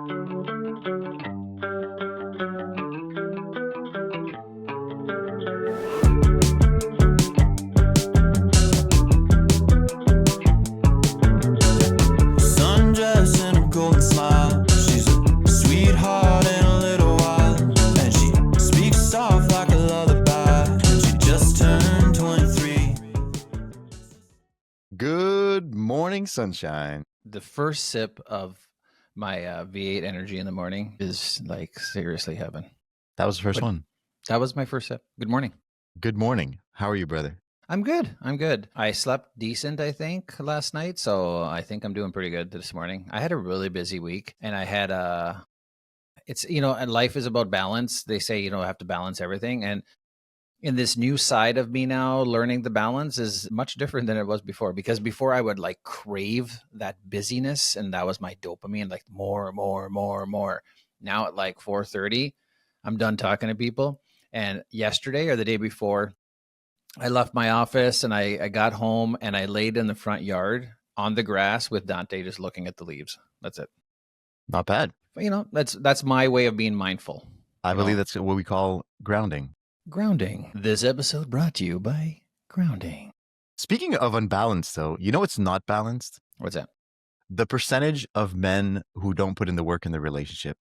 Sundress and a golden smile. She's a sweetheart in a little while, and she speaks soft like a lullaby. And she just turned 23. Good morning, sunshine. The first sip of my V8 energy in the morning is like seriously heaven. That was the first one. That was my first sip. Good morning. Good morning. How are you, brother? I'm good. I slept decent, I think, last night. So I think I'm doing pretty good this morning. I had a really busy week, and I had and life is about balance. They say, I have to balance everything. And in this new side of me now, learning the balance is much different than it was before, because before I would like crave that busyness, and that was my dopamine, like more. Now at like 4:30, I'm done talking to people. And yesterday or the day before, I left my office and I got home and I laid in the front yard on the grass with Dante just looking at the leaves. That's it. Not bad. That's my way of being mindful. I believe that's what we call grounding. Grounding. This episode brought to you by Grounding. Speaking of unbalanced, though, it's not balanced? What's that? The percentage of men who don't put in the work in the relationship.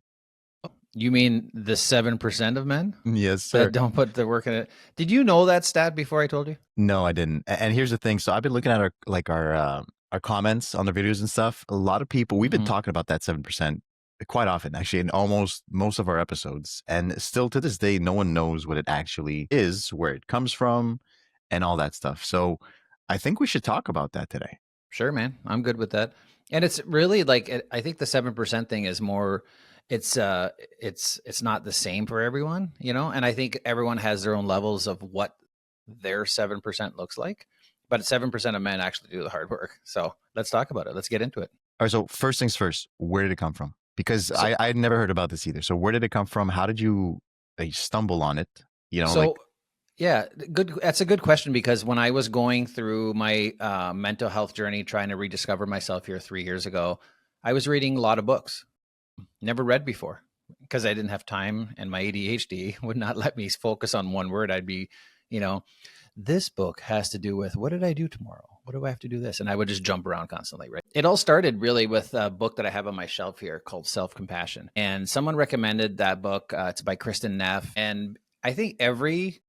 You mean the 7% of men? Yes, sir. That don't put the work in it. Did you know that stat before I told you? No, I didn't. And here's the thing. So I've been looking at our comments on the videos and stuff. A lot of people, we've been talking about that 7% quite often, actually, in almost most of our episodes. And still to this day, no one knows what it actually is, where it comes from, and all that stuff. So I think we should talk about that today. Sure, man. I'm good with that. And it's really like, I think the 7% thing is more, it's not the same for everyone, and I think everyone has their own levels of what their 7% looks like, but 7% of men actually do the hard work. So let's talk about it. Let's get into it. All right. So first things first, where did it come from? Because I had never heard about this either. So where did it come from? How did you stumble on it? Yeah, good. That's a good question, because when I was going through my mental health journey, trying to rediscover myself here 3 years ago, I was reading a lot of books. Never read before, because I didn't have time, and my ADHD would not let me focus on one word. I'd be, this book has to do with, what did I do tomorrow? What do I have to do this? And I would just jump around constantly, right? It all started really with a book that I have on my shelf here called Self-Compassion. And someone recommended that book. It's by Kristen Neff. And I think every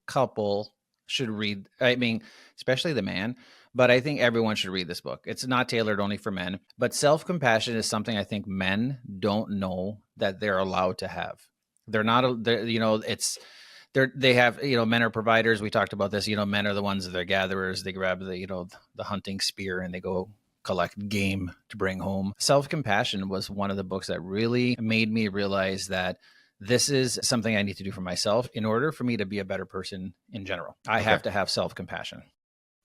couple should read, especially the man, but I think everyone should read this book. It's not tailored only for men, but self-compassion is something I think men don't know that they're allowed to have. They're not, they have, men are providers. We talked about this, men are the ones that are gatherers. They grab the hunting spear and they go collect game to bring home. Self-compassion was one of the books that really made me realize that this is something I need to do for myself in order for me to be a better person in general. I have to have self-compassion.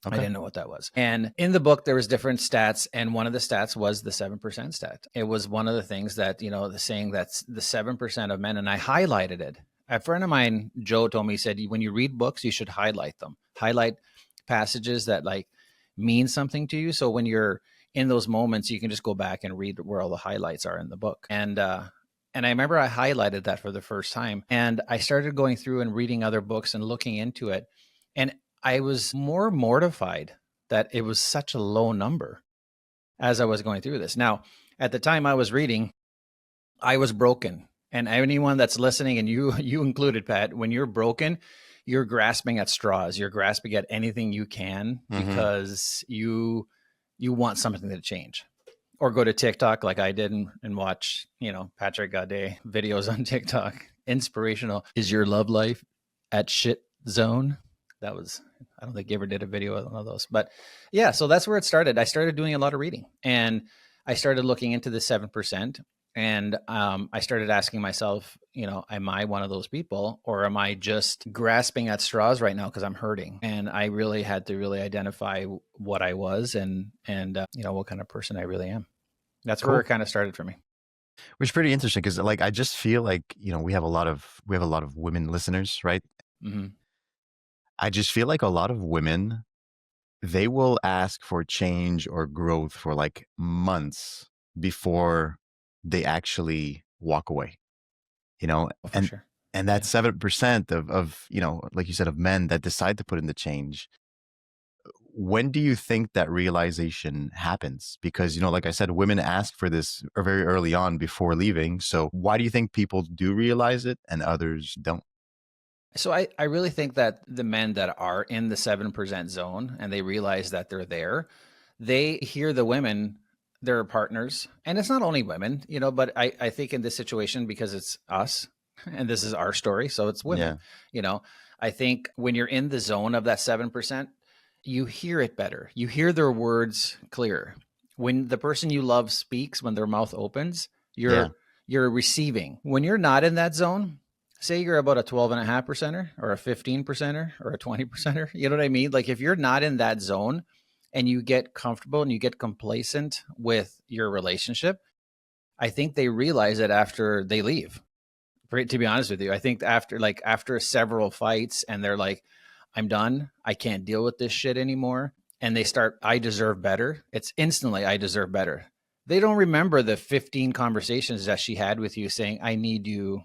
Okay. I didn't know what that was. And in the book, there was different stats. And one of the stats was the 7% stat. It was one of the things that, the saying that's the 7% of men. And I highlighted it. A friend of mine, Joe, told me, he said, when you read books, you should highlight them. Highlight passages that mean something to you. So when you're in those moments, you can just go back and read where all the highlights are in the book. And I remember I highlighted that for the first time. And I started going through and reading other books and looking into it. And I was more mortified that it was such a low number as I was going through this. Now, at the time I was reading, I was broken. And anyone that's listening, and you included, Pat, when you're broken, you're grasping at straws. You're grasping at anything you can because you want something to change. Or go to TikTok like I did and watch, Patrick Gaudet videos on TikTok. Inspirational. Is your love life at shit zone? I don't think you ever did a video on one of those. But yeah, so that's where it started. I started doing a lot of reading, and I started looking into the 7%. And I started asking myself, am I one of those people, or am I just grasping at straws right now because I'm hurting? And I really had to identify what I was and what kind of person I really am. That's cool. Where it kind of started for me. Which is pretty interesting, because I just feel like, we have a lot of women listeners, right? Mm-hmm. I just feel like a lot of women, they will ask for change or growth for months before they actually walk away, you know, Oh, for sure. and that 7% of, you know, like you said, of men that decide to put in the change. When do you think that realization happens? Because, you know, like I said, women ask for this very early on before leaving. So why do you think people do realize it and others don't? So I really think that the men that are in the 7% zone and they realize that they're there, they hear the women, their partners, and it's not only women, you know, but I think in this situation, because it's us and this is our story, so it's Yeah. women, you know, I think when you're in the zone of that 7%, you hear it better. You hear their words clearer. When the person you love speaks, when their mouth opens, Yeah. you're receiving. When you're not in that zone, say you're about a 12.5%er or a 15%er or a 20%er, you know what I mean? Like if you're not in that zone and you get comfortable and you get complacent with your relationship, I think they realize it after they leave. To be honest with you, I think after several fights and they're like, I'm done. I can't deal with this shit anymore. And they start, I deserve better. It's instantly, I deserve better. They don't remember the 15 conversations that she had with you saying, I need you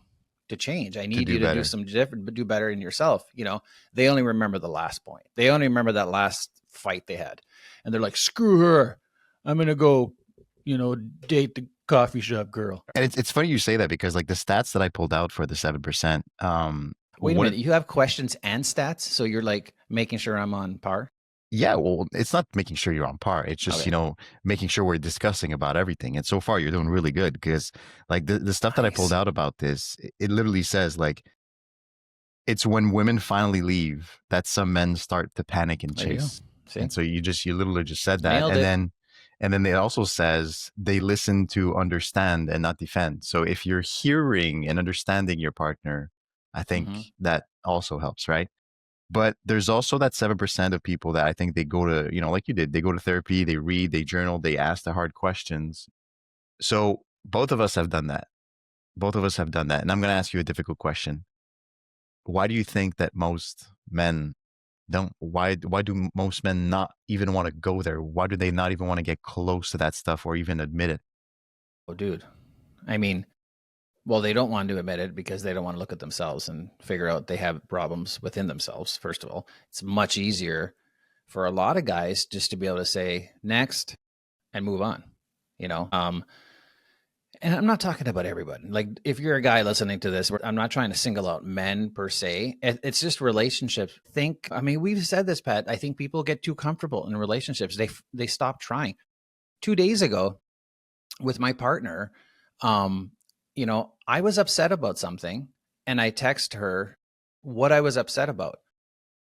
to change. I To need do you to do better. some different, but do better in yourself. You know, they only remember the last point. They only remember that last fight they had. And they're like, screw her. I'm going to go, you know, date the coffee shop girl. And it's funny you say that because like the stats that I pulled out for the 7%, Wait a what, minute. You have questions and stats. So you're like making sure I'm on par. yeah, well, it's not making sure you're on par. It's just, you Okay. know, making sure we're discussing about everything. And so far you're doing really good because like the stuff that I pulled Nice. out about this, it literally says like, it's when women finally leave that some men start to panic and There you go. chase. See, And so you literally just said that. nailed it. And then it also says they listen to understand and not defend. So if you're hearing and understanding your partner, I think Mm-hmm. that also helps, right? But there's also that 7% of people that I think they go to, you know, like you did, they go to therapy, they read, they journal, they ask the hard questions. So both of us have done that. Both of us have done that. And I'm going to ask you a difficult question. Why do you think that most men don't? Why do most men not even want to go there? Why do they not even want to get close to that stuff or even admit it? Oh, dude. I mean, well, they don't want to admit it because they don't want to look at themselves and figure out they have problems within themselves. First of all, it's much easier for a lot of guys just to be able to say next and move on, you know? And I'm not talking about everybody. Like, if you're a guy listening to this, I'm not trying to single out men per se. It's just relationships. I mean, we've said this, Pat. I think people get too comfortable in relationships. They stop trying. 2 days ago, with my partner, you know, I was upset about something, and I text her what I was upset about,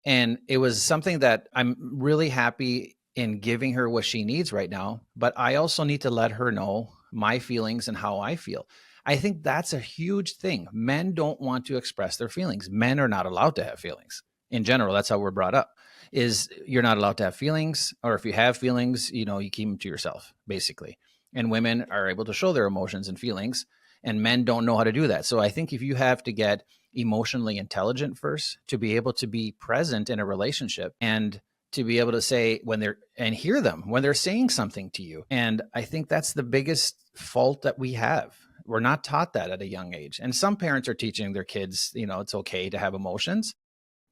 and it was something that I'm really happy in giving her what she needs right now, but I also need to let her know my feelings and how I feel. I think that's a huge thing. Men don't want to express their feelings. Men are not allowed to have feelings. In general, that's how we're brought up. Is you're not allowed to have feelings, or if you have feelings, you know, you keep them to yourself, basically. And women are able to show their emotions and feelings, and men don't know how to do that. So I think if you have to get emotionally intelligent first to be able to be present in a relationship and to be able to say when they're and hear them when they're saying something to you. And I think that's the biggest fault that we have. We're not taught that at a young age. And some parents are teaching their kids, you know, it's okay to have emotions.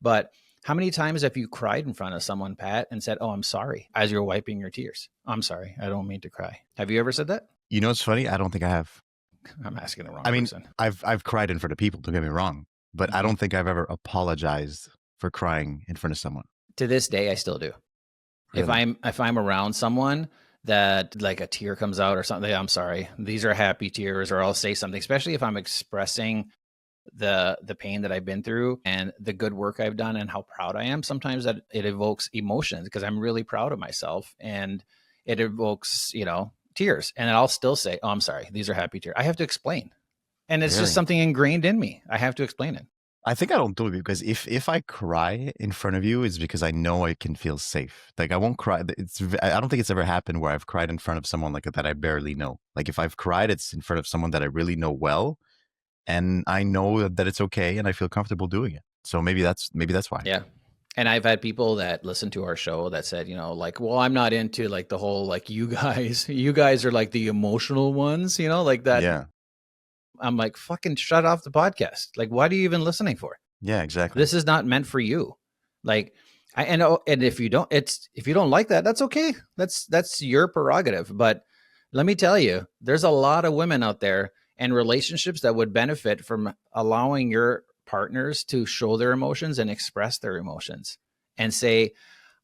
But how many times have you cried in front of someone, Pat, and said, "Oh, I'm sorry," as you're wiping your tears? "I'm sorry. I don't mean to cry." Have you ever said that? You know, it's funny. I don't think I have. I'm asking the wrong I mean, person. I've cried in front of people. Don't get me wrong, but I Mhm. don't think I've ever apologized for crying in front of someone. To this day, I still do. If Really? I'm around someone that like a tear comes out or something, I'm sorry. These are happy tears, or I'll say something, especially if I'm expressing the pain that I've been through and the good work I've done and how proud I am. Sometimes that it evokes emotions because I'm really proud of myself, and it evokes, you know, tears. And I'll still say, "Oh, I'm sorry. These are happy tears." I have to explain. And it's just Really? something ingrained in me. I have to explain it. I think I don't do it because if I cry in front of you, it's because I know I can feel safe. Like I won't cry. I don't think it's ever happened where I've cried in front of someone like that I barely know. Like if I've cried, it's in front of someone that I really know well, and I know that it's okay, and I feel comfortable doing it. So maybe that's why. Yeah. And I've had people that listen to our show that said, like, well, I'm not into like the whole, like, you guys are like the emotional ones, like that. Yeah. I'm like, fucking shut off the podcast. Like, what are you even listening for? Yeah, exactly. This is not meant for you. Like, and if you don't like that, that's okay. That's your prerogative. But let me tell you, there's a lot of women out there and relationships that would benefit from allowing your partners to show their emotions and express their emotions and say,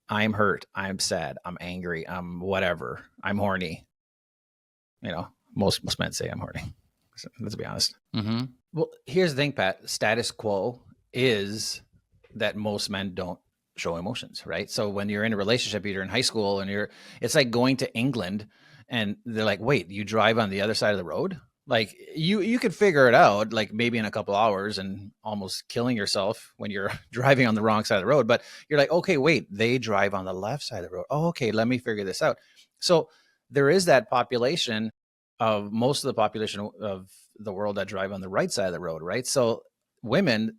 I'm hurt, I'm sad, I'm angry, I'm whatever, I'm horny. Most men say I'm horny. So, let's be honest. Mm-hmm. Well, here's the thing, Pat. Status quo is that most men don't show emotions, right? So when you're in a relationship, you're in high school and it's like going to England and they're like, wait, you drive on the other side of the road? Like you could figure it out, like maybe in a couple hours and almost killing yourself when you're driving on the wrong side of the road. But you're like, okay, wait, they drive on the left side of the road. Oh, okay, let me figure this out. So there is that population of most of the population of the world that drive on the right side of the road, right? So women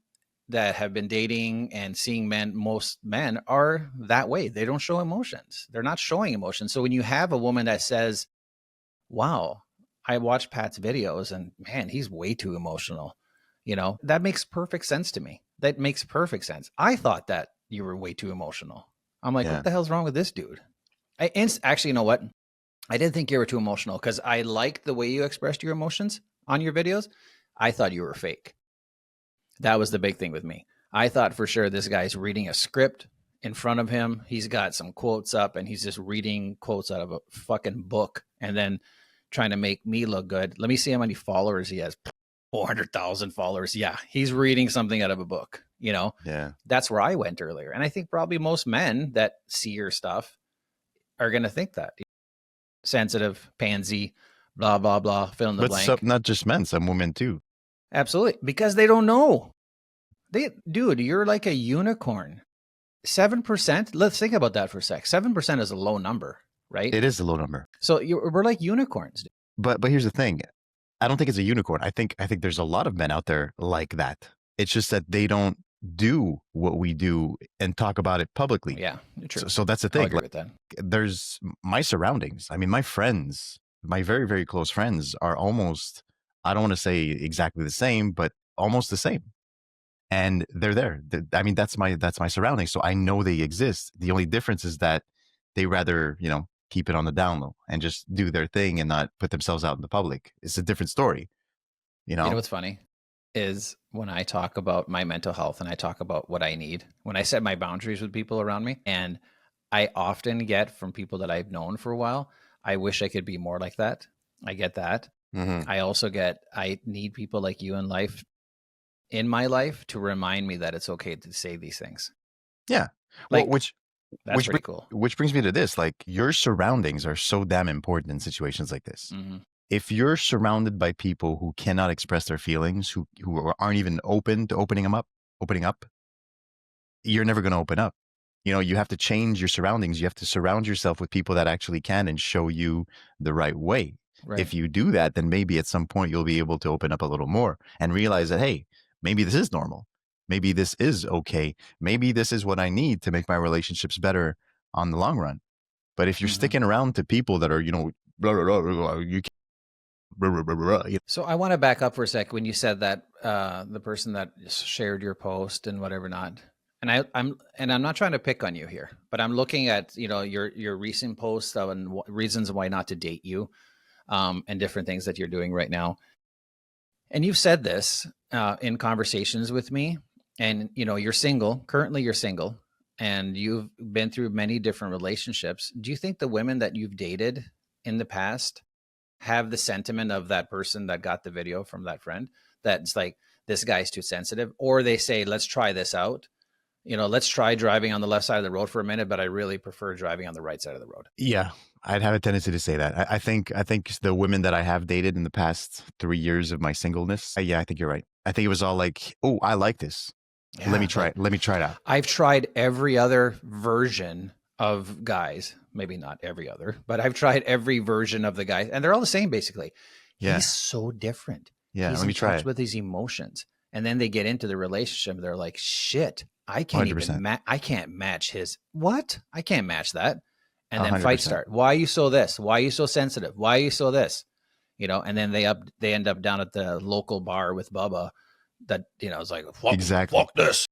that have been dating and seeing most men are that way. They don't show emotions. They're not showing emotions. So when you have a woman that says, wow, I watched Pat's videos and man, he's way too emotional. That makes perfect sense to me. That makes perfect sense. I thought that you were way too emotional. I'm like, what the hell's wrong with this dude? Actually, you know what? I didn't think you were too emotional because I liked the way you expressed your emotions on your videos. I thought you were fake. That was the big thing with me. I thought for sure this guy's reading a script in front of him. He's got some quotes up and he's just reading quotes out of a fucking book and then trying to make me look good. Let me see how many followers he has. 400,000 followers. Yeah, he's reading something out of a book, Yeah. That's where I went earlier. And I think probably most men that see your stuff are going to think that. Sensitive, pansy, blah, blah, blah, fill in the blank. But not just men, some women too. Absolutely. Because they don't know. Dude, you're like a unicorn. 7%. Let's think about that for a sec. 7% is a low number, right? It is a low number. So we're like unicorns. Dude. But here's the thing. I don't think it's a unicorn. I think there's a lot of men out there like that. It's just that they don't do what we do and talk about it publicly. Yeah, true. So that's the thing. I agree with that. There's my surroundings. I mean, my friends, my very, very close friends are almost, I don't want to say exactly the same, but almost the same. And they're there. I mean, that's my surroundings. So I know they exist. The only difference is that they rather, keep it on the down low and just do their thing and not put themselves out in the public. It's a different story. You know what's funny is when I talk about my mental health and I talk about what I need, when I set my boundaries with people around me, and I often get from people that I've known for a while, I wish I could be more like that. I get that. Mm-hmm. I also I need people like you in my life to remind me that it's okay to say these things. Yeah. Like, well, that's pretty cool. Which brings me to this, like your surroundings are so damn important in situations like this. Mm-hmm. If you're surrounded by people who cannot express their feelings, who aren't even open to opening up, you're never going to open up. You have to change your surroundings. You have to surround yourself with people that actually can and show you the right way. Right. If you do that, then maybe at some point you'll be able to open up a little more and realize that, hey, maybe this is normal. Maybe this is okay. Maybe this is what I need to make my relationships better on the long run. But if you're sticking around to people that are, blah, blah, blah, blah, you can't. So I want to back up for a sec when you said that the person that shared your post and whatever not, and I'm not trying to pick on you here, but I'm looking at your recent posts on reasons why not to date you, and different things that you're doing right now. And you've said this in conversations with me, and you're single. Currently, you're single, and you've been through many different relationships. Do you think the women that you've dated in the past have the sentiment of that person that got the video from that friend that's like, this guy's too sensitive? Or they say, let's try this out. Let's try driving on the left side of the road for a minute, but I really prefer driving on the right side of the road. Yeah, I'd have a tendency to say that. I think the women that I have dated in the past 3 years of my singleness, I think you're right. I think it was all like, oh, I like this. Yeah, let me try it. Let me try it out. I've tried every other version of guys, maybe not every other, but I've tried every version of the guys, and they're all the same basically. Yeah. He's so different. Yeah, he's let me in try touch it with his emotions, and then they get into the relationship. They're like, shit, I can't even 100%. I can't match his what? I can't match that. And then fights 100%. start. Why are you so this? Why are you so sensitive? Why are you so this? You know, and then they end up down at the local bar with Bubba that, you know, it's like, Exactly. fuck this.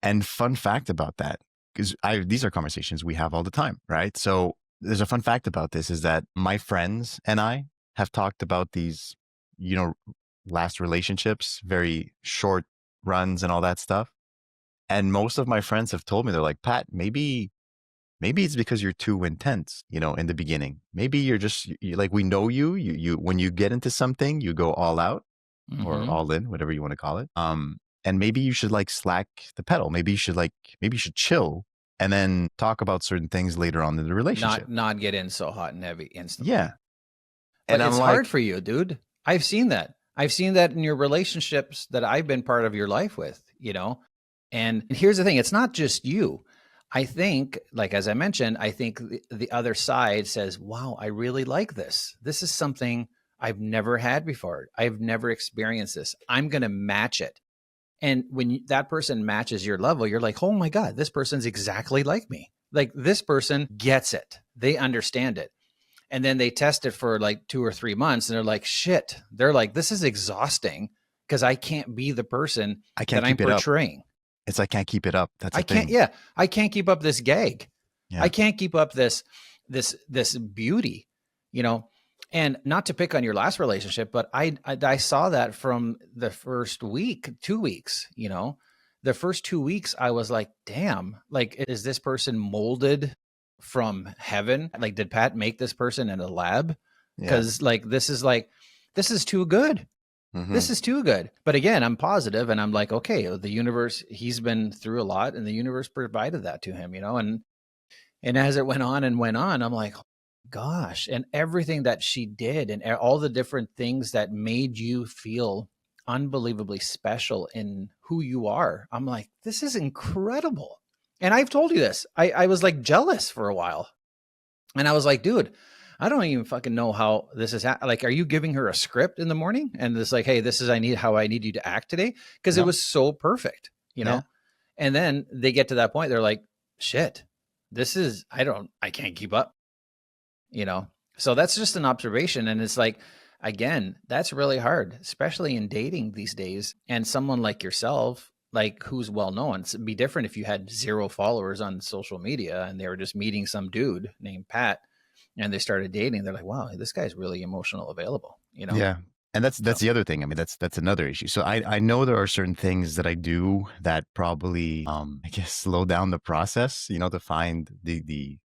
And fun fact about that, because these are conversations we have all the time, right? So there's a fun fact about this is that my friends and I have talked about these, you know, last relationships, very short runs and all that stuff. And most of my friends have told me, they're like, Pat, maybe it's because you're too intense, you know, in the beginning. Maybe you're just like, we know you, when you get into something, you go all out or all in, whatever you want to call it. And maybe you should like slack the pedal. Maybe you should chill and then talk about certain things later on in the relationship. Not get in so hot and heavy instantly. Yeah. But it's hard for you, dude. I've seen that. I've seen that in your relationships that I've been part of your life with, you know? And here's the thing. It's not just you. I think, like, as I mentioned, I think the other side says, wow, I really like this. This is something I've never had before. I've never experienced this. I'm going to match it. And when that person matches your level, you're like, oh my God, this person's exactly like me. Like, this person gets it. They understand it. And then they test it for like 2 or 3 months and they're like, shit. They're like, this is exhausting because I can't be the person that I'm portraying. It's I can't keep it up. That's I can't. Yeah, I can't keep up this gag. Yeah. I can't keep up this beauty, you know. And not to pick on your last relationship, but I saw that from the first week, 2 weeks. You know, the first 2 weeks, I was like, damn, like, is this person molded from heaven? Like, did Pat make this person in a lab? Because this is too good. Mm-hmm. This is too good. But again, I'm positive and I'm like, okay, the universe, he's been through a lot and the universe provided that to him, you know? And as it went on, I'm like, oh, gosh, and everything that she did and all the different things that made you feel unbelievably special in who you are. I'm like, this is incredible. And I've told you this. I was like jealous for a while. And I was like, dude, I don't even fucking know how this is. Like, are you giving her a script in the morning? And it's like, hey, this is how I need you to act today. Because it was so perfect, you know? Yeah. And then they get to that point. They're like, shit, this is, I can't keep up, you know? So that's just an observation. And it's like, again, that's really hard, especially in dating these days. And someone like yourself, like, who's well known. It'd be different if you had 0 followers on social media and they were just meeting some dude named Pat and they started dating. They're like, wow, this guy's really emotional available, you know? Yeah. And that's the other thing. I mean, that's another issue. So I know there are certain things that I do that probably, I guess, slow down the process, you know, to find the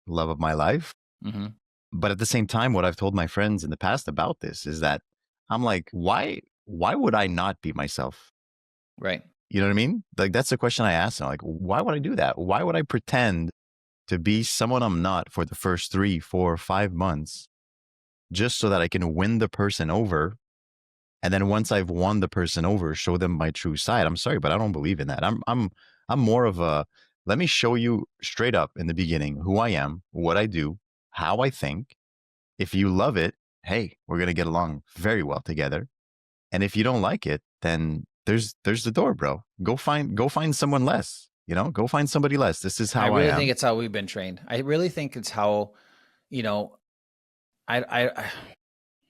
love of my life. Mm-hmm. But at the same time, what I've told my friends in the past about this is that I'm like, why would I not be myself? Right. You know what I mean? Like, that's the question I ask them. Like, why would I do that? Why would I pretend to be someone I'm not for the first 3, 4, 5 months, just so that I can win the person over? And then once I've won the person over, show them my true side. I'm sorry, but I don't believe in that. I'm more of a, let me show you straight up in the beginning who I am, what I do, how I think. If you love it, hey, we're going to get along very well together. And if you don't like it, then there's the door, bro. Go find someone less, you know, go find somebody less. This is how I really am. think it's how we've been trained. I really think it's how, you know,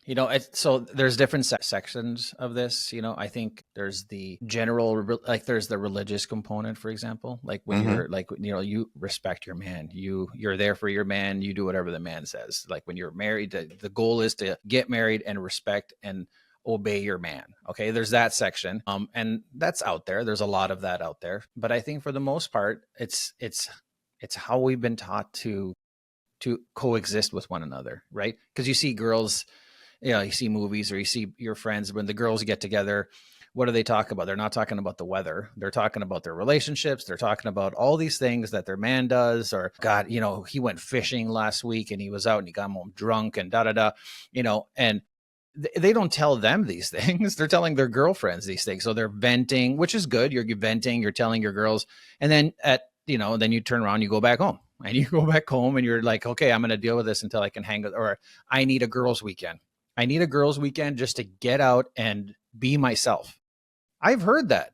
you know, so there's different sections of this, you know. I think there's the general, like there's the religious component, for example, like when you're like, you know, you respect your man, you're there for your man, you do whatever the man says. Like when you're married, the goal is to get married and respect and obey your man. Okay. There's that section. And that's out there. There's a lot of that out there, but I think for the most part, it's how we've been taught to coexist with one another. Right. Because you see girls, you know, you see movies or you see your friends, when the girls get together, what do they talk about? They're not talking about the weather. They're talking about their relationships. They're talking about all these things that their man does, or God, you know, he went fishing last week and he was out and he got home drunk and you know, and they don't tell them these things. They're telling their girlfriends these things. So they're venting, which is good. You're venting, you're telling your girls. And then then you turn around, you go back home and you're like, okay, I'm going to deal with this until I can hang with, or I need a girls' weekend. I need a girls' weekend just to get out and be myself. I've heard that.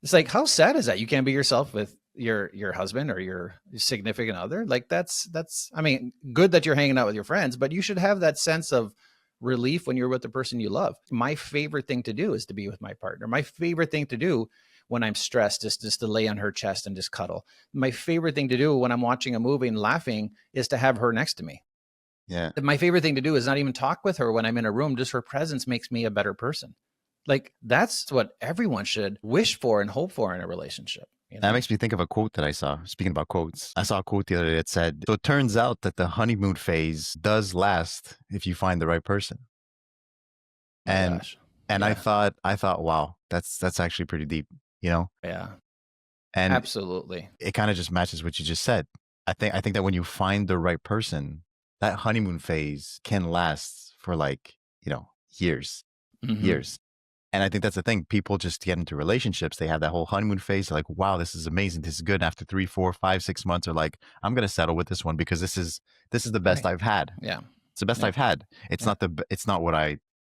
It's like, how sad is that? You can't be yourself with your husband or your significant other. Like that's I mean, good that you're hanging out with your friends, but you should have that sense of relief when you're with the person you love. My favorite thing to do is to be with my partner. My favorite thing to do when I'm stressed is just to lay on her chest and just cuddle. My favorite thing to do when I'm watching a movie and laughing is to have her next to me. Yeah. My favorite thing to do is not even talk with her when I'm in a room. Just her presence makes me a better person. Like that's what everyone should wish for and hope for in a relationship. You know? That makes me think of a quote that I saw. Speaking about quotes, I saw a quote the other day that said, "So it turns out that the honeymoon phase does last if you find the right person." My And gosh. and Yeah. I thought, wow, that's actually pretty deep, you know? Yeah. And Absolutely. it kind of just matches what you just said. I think that when you find the right person, that honeymoon phase can last for like, years, Mm-hmm. years. And I think that's the thing. People just get into relationships. They have that whole honeymoon phase. They're like, wow, this is amazing. This is good. And after 3, 4, 5, 6 months, are like, I'm gonna settle with this one because this is the best Right. I've had. Yeah. It's the best Yeah. I've had. It's Yeah. it's not what I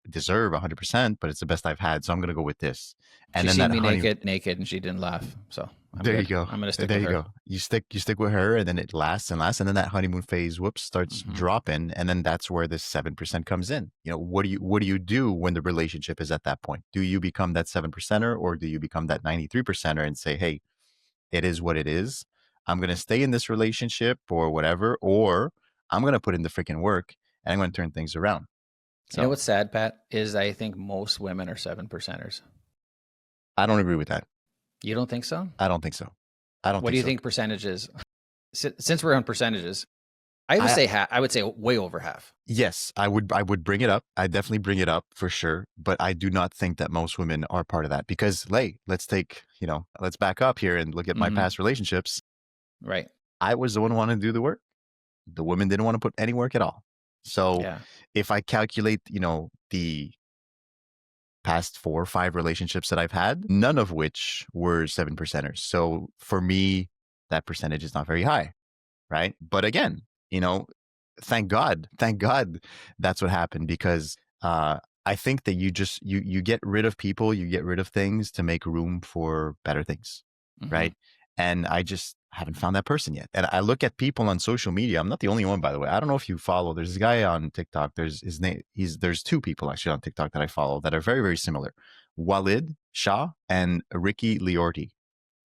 deserve 100%, but it's the best I've had. So I'm gonna go with this. And She then seen that me naked, and she didn't laugh. So I'm there you good. go. I'm gonna stick There with you her. go. You stick with her, and then it lasts and lasts, and then that honeymoon phase, whoops, starts Mm-hmm. dropping, and then that's where this 7% comes in. What do you do when the relationship is at that point? Do you become that 7%er, or do you become that 93%er and say, hey, it is what it is. I'm gonna stay in this relationship or whatever, or I'm gonna put in the freaking work and I'm gonna turn things around. You know So what's sad, Pat, is I think most women are 7%ers. I don't agree with that. You don't think so? I don't think so. I don't What do think you so. think percentage is? Since we're on percentages, I would I say half. I would say way over half. Yes, I would bring it up. I definitely bring it up for sure, but I do not think that most women are part of that because let's back up here and look at my Mm-hmm. past relationships. Right. I was the one who wanted to do the work. The women didn't want to put any work at all. So Yeah. if I calculate, the past 4 or 5 relationships that I've had, none of which were 7%ers. So for me, that percentage is not very high, right? But again, thank God that's what happened because I think that you get rid of people, you get rid of things to make room for better things, Mm-hmm. right? And I just haven't found that person yet. And I look at people on social media. I'm not the only one, by the way. I don't know if you follow. There's a guy on TikTok. There's his name. There's 2 people actually on TikTok that I follow that are very, very similar. Walid Shah and Ricky Liorti.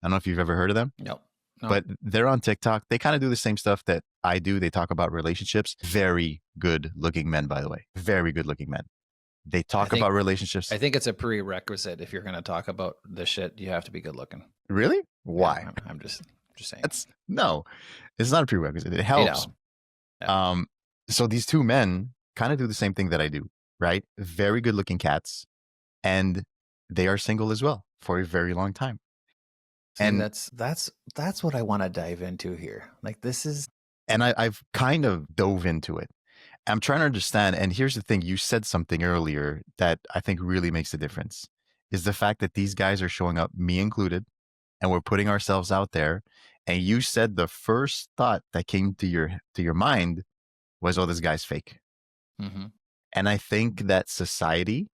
I don't know if you've ever heard of them. No. But they're on TikTok. They kind of do the same stuff that I do. They talk about relationships. Very good looking men, by the way. Very good looking men. They talk about relationships. I think it's a prerequisite if you're going to talk about this shit. You have to be good looking. Really? Why? Yeah, I'm just saying. No, it's not a prerequisite. It helps. Yeah. So these 2 men kind of do the same thing that I do, right? Very good looking cats, and they are single as well for a very long time. See, And that's what I want to dive into here. Like this is, and I've kind of dove into it. I'm trying to understand. And here's the thing. You said something earlier that I think really makes a difference is the fact that these guys are showing up, me included, and we're putting ourselves out there. And you said the first thought that came to your mind was, oh, this guy's fake. mm-hmm. And I think that society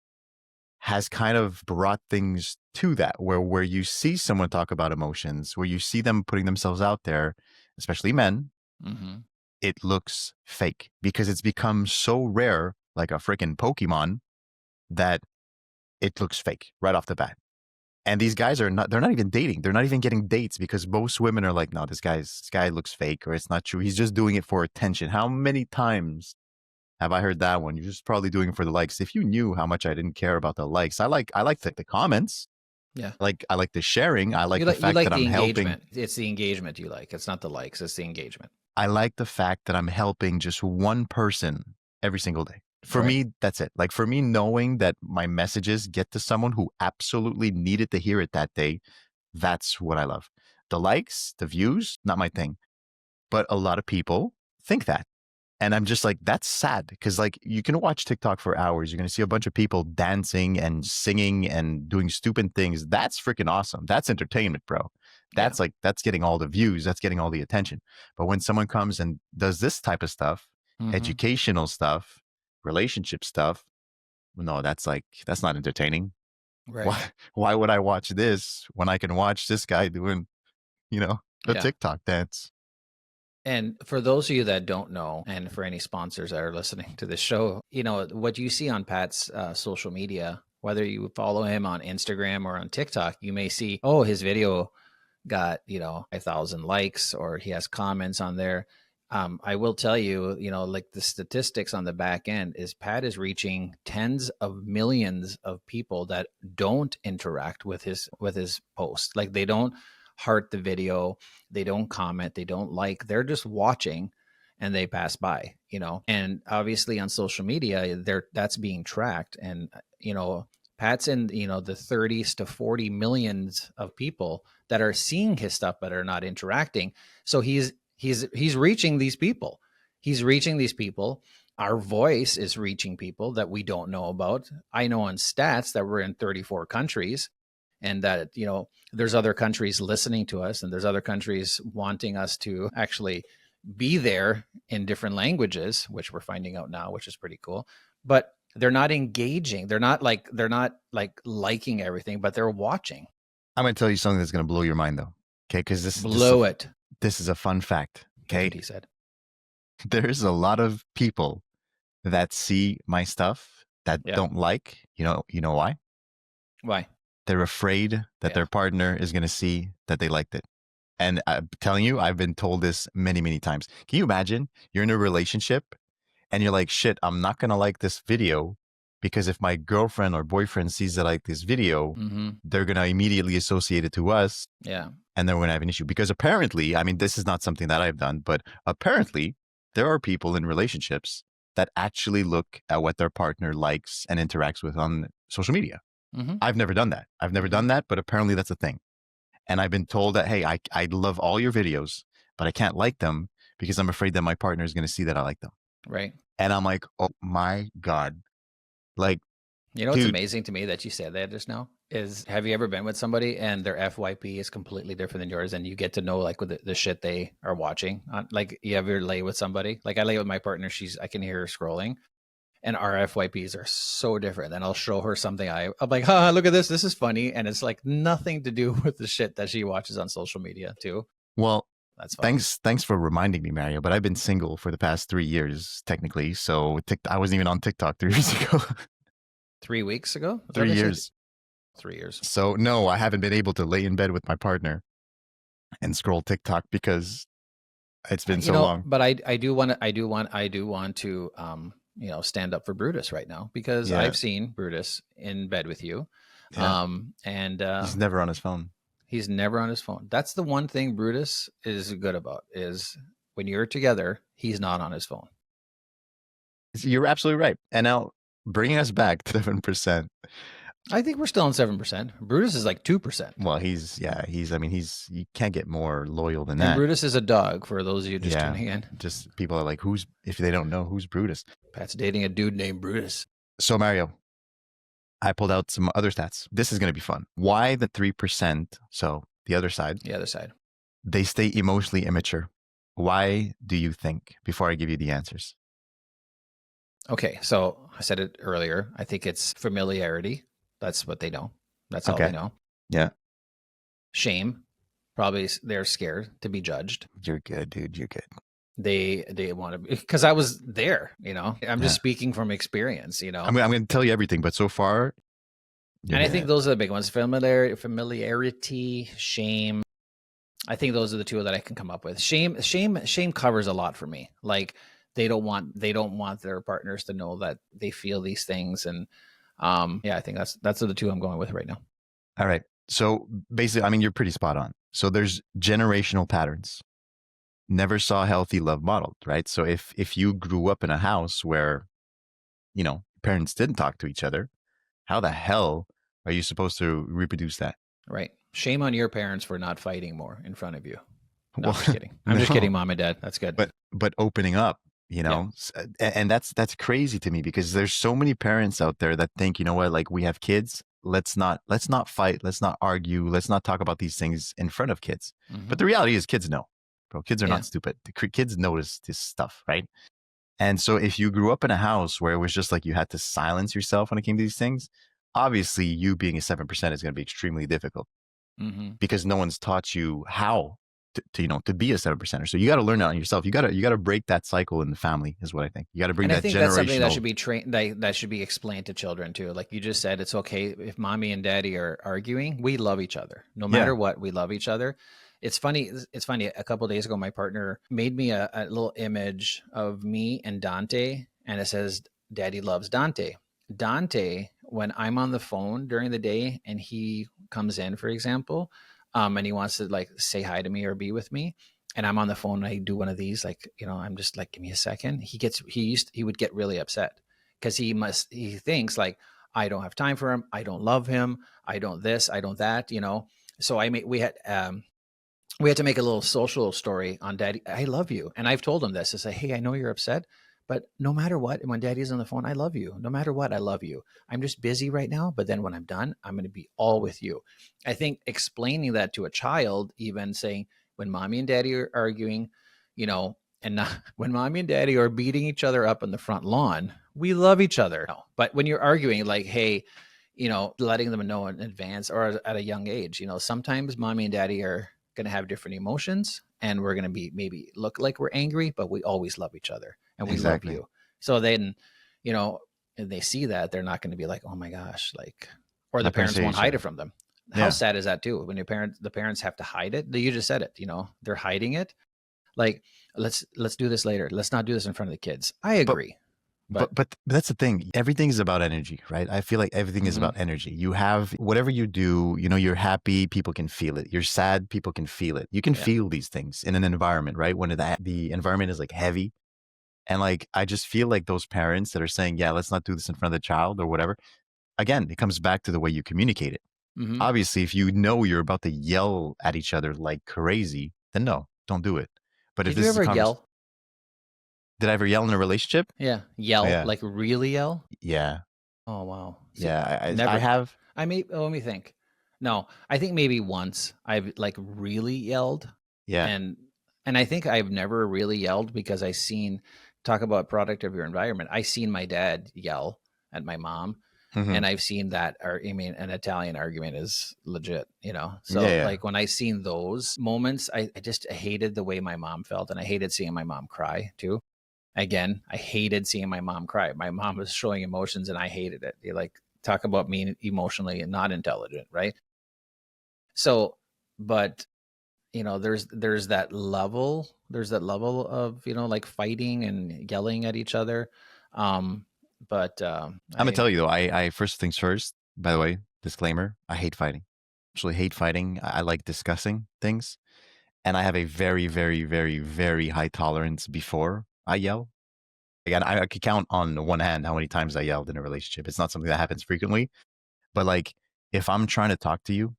has kind of brought things to that where you see someone talk about emotions, where you see them putting themselves out there, especially men, Mm-hmm. it looks fake because it's become so rare, like a freaking Pokemon, that it looks fake right off the bat. And these guys they're not even dating. They're not even getting dates because most women are like, no, this guy looks fake or it's not true. He's just doing it for attention. How many times have I heard that one? You're just probably doing it for the likes. If you knew how much I didn't care about the likes, I like the comments. Yeah. I like the sharing. I like the fact that I'm helping. It's the engagement you like. It's not the likes. It's the engagement. I like the fact that I'm helping just one person every single day. For me, that's it. Like for me, knowing that my messages get to someone who absolutely needed to hear it that day, that's what I love. The likes, the views, not my thing. But a lot of people think that. And I'm just like, that's sad because like you can watch TikTok for hours. You're going to see a bunch of people dancing and singing and doing stupid things. That's freaking awesome. That's entertainment, bro. That's that's getting all the views. That's getting all the attention. But when someone comes and does this type of stuff, educational stuff, relationship stuff, no, that's not entertaining. Right. Why would I watch this when I can watch this guy doing, the Yeah. TikTok dance? And for those of you that don't know, and for any sponsors that are listening to this show, what you see on Pat's social media, whether you follow him on Instagram or on TikTok, you may see, oh, his video got 5,000 likes, or he has comments on there. I will tell you, like the statistics on the back end is Pat is reaching tens of millions of people that don't interact with his post. Like they don't heart the video, they don't comment, they don't like, they're just watching and they pass by, and obviously on social media that's being tracked. And Pat's in the 30s to 40 millions of people that are seeing his stuff but are not interacting. So he's reaching these people. He's reaching these people. Our voice is reaching people that we don't know about. I know on stats that we're in 34 countries, and that there's other countries listening to us, and there's other countries wanting us to actually be there in different languages, which we're finding out now, which is pretty cool. But they're not engaging. They're not liking everything, but they're watching. I'm going to tell you something that's going to blow your mind, though. Okay, because this is a fun fact. Okay, he said there's a lot of people that see my stuff that don't like. You know why? Why? They're afraid that their partner is going to see that they liked it. And I'm telling you, I've been told this many, many times. Can you imagine you're in a relationship and you're like, shit, I'm not going to like this video because if my girlfriend or boyfriend sees that I like this video, they're going to immediately associate it to us. Yeah. And then we're going to have an issue. Because apparently, I mean, this is not something that I've done, but apparently there are people in relationships that actually look at what their partner likes and interacts with on social media. I've never done that. But apparently that's a thing. And I've been told that, hey, I love all your videos, but I can't like them because I'm afraid that my partner is going to see that I like them. Right. And I'm like, oh my God. Like, what's amazing to me that you said that just now is, have you ever been with somebody and their FYP is completely different than yours, and you get to know like with the shit they are watching? Like, you ever lay with somebody? Like I lay with my partner, I can hear her scrolling, and our FYPs are so different. Then I'll show her something I'm like, look at this. This is funny. And it's like nothing to do with the shit that she watches on social media too. Well, that's fine. Thanks for reminding me, Mario, but I've been single for the past 3 years, technically. So I wasn't even on TikTok 3 years ago. 3 weeks ago? 3 years. 3 years. So no, I haven't been able to lay in bed with my partner and scroll TikTok because it's been so long. But I do want to stand up for Brutus right now, because I've seen Brutus in bed with you. Yeah. He's never on his phone. He's never on his phone. That's the one thing Brutus is good about, is when you're together, he's not on his phone. You're absolutely right. And now bringing us back to 7%. I think we're still on 7%. Brutus is like 2%. Well, you can't get more loyal than that. And Brutus is a dog, for those of you just tuning in. Just people are like, if they don't know, who's Brutus? Pat's dating a dude named Brutus. So Mario, I pulled out some other stats. This is going to be fun. Why the 3%? So the other side. They stay emotionally immature. Why do you think? Before I give you the answers. Okay, so I said it earlier. I think it's familiarity. That's what they know. That's all they know. Yeah. Shame. Probably they're scared to be judged. You're good, dude. You're good. They want to, because I was there, I'm just speaking from experience, I'm going to tell you everything, but so far. And I think those are the big ones. Familiarity, shame. I think those are the two that I can come up with. Shame covers a lot for me. Like they don't want their partners to know that they feel these things. And I think that's the two I'm going with right now. All right. So basically, you're pretty spot on. So there's generational patterns. Never saw healthy love modeled, right? So if you grew up in a house where, parents didn't talk to each other, how the hell are you supposed to reproduce that? Right. Shame on your parents for not fighting more in front of you. No, I'm just kidding. I'm just kidding, Mom and Dad. That's good. But opening up, and that's crazy to me, because there's so many parents out there that think, like, we have kids. Let's not fight. Let's not argue. Let's not talk about these things in front of kids. Mm-hmm. But the reality is, kids know. Bro, kids are not stupid. The kids notice this stuff, right? And so if you grew up in a house where it was just like you had to silence yourself when it came to these things, obviously you being a 7% is going to be extremely difficult because no one's taught you how to be a 7%er. So you got to learn that on yourself. You got to break that cycle in the family is what I think. You got to bring And I that think that's something that generational. should be trained, that should be explained to children too. Like you just said, it's okay if mommy and daddy are arguing. We love each other, no matter what. We love each other. It's funny. It's funny. A couple of days ago, my partner made me a little image of me and Dante, and it says, "Daddy loves Dante." Dante, when I'm on the phone during the day and he comes in, for example, and he wants to like say hi to me or be with me, and I'm on the phone and I do one of these, like, I'm just like, give me a second. He would get really upset because he thinks like, I don't have time for him. I don't love him. I don't this, I don't that, So we had to make a little social story on daddy. I love you. And I've told him this to say, hey, I know you're upset, but no matter what, when daddy's on the phone, I love you. No matter what, I love you. I'm just busy right now. But then when I'm done, I'm going to be all with you. I think explaining that to a child, even saying when mommy and daddy are arguing, and not, when mommy and daddy are beating each other up on the front lawn, we love each other. But when you're arguing, like, hey, letting them know in advance or at a young age, sometimes mommy and daddy are going to have different emotions and we're going to be maybe look like we're angry, but we always love each other and we love you. So then, and they see that, they're not going to be like, oh my gosh, like, or the parents won't hide it from them. How sad is that too? When the parents have to hide it. You just said it, they're hiding it. Like, let's do this later. Let's not do this in front of the kids. I agree. But that's the thing. Everything is about energy, right? I feel like everything is about energy. You have whatever you do, you're happy, people can feel it. You're sad, people can feel it. You can feel these things in an environment, right? When the environment is like heavy. And like, I just feel like those parents that are saying, yeah, let's not do this in front of the child or whatever. Again, it comes back to the way you communicate it. Obviously, if you're about to yell at each other like crazy, then no, don't do it. But Did you ever yell? Did I ever yell in a relationship? Yeah. Yell, like really yell? Yeah. Oh, wow. See, yeah, never. I have. Let me think. No, I think maybe once I've like really yelled. Yeah. And I think I've never really yelled because talk about product of your environment. I seen my dad yell at my mom. And I've seen that, an Italian argument is legit, So like when I seen those moments, I just hated the way my mom felt. And I hated seeing my mom cry too. Again, I hated seeing my mom cry. My mom was showing emotions and I hated it. You like talk about me emotionally and not intelligent, right? So, but there's that level of, like fighting and yelling at each other. But I'm gonna tell you though, I first things first, by the way, disclaimer, I hate fighting. Actually hate fighting. I like discussing things. And I have a very, very, very, very high tolerance before I yell. Again, I could count on one hand how many times I yelled in a relationship. It's not something that happens frequently. But like, if I'm trying to talk to you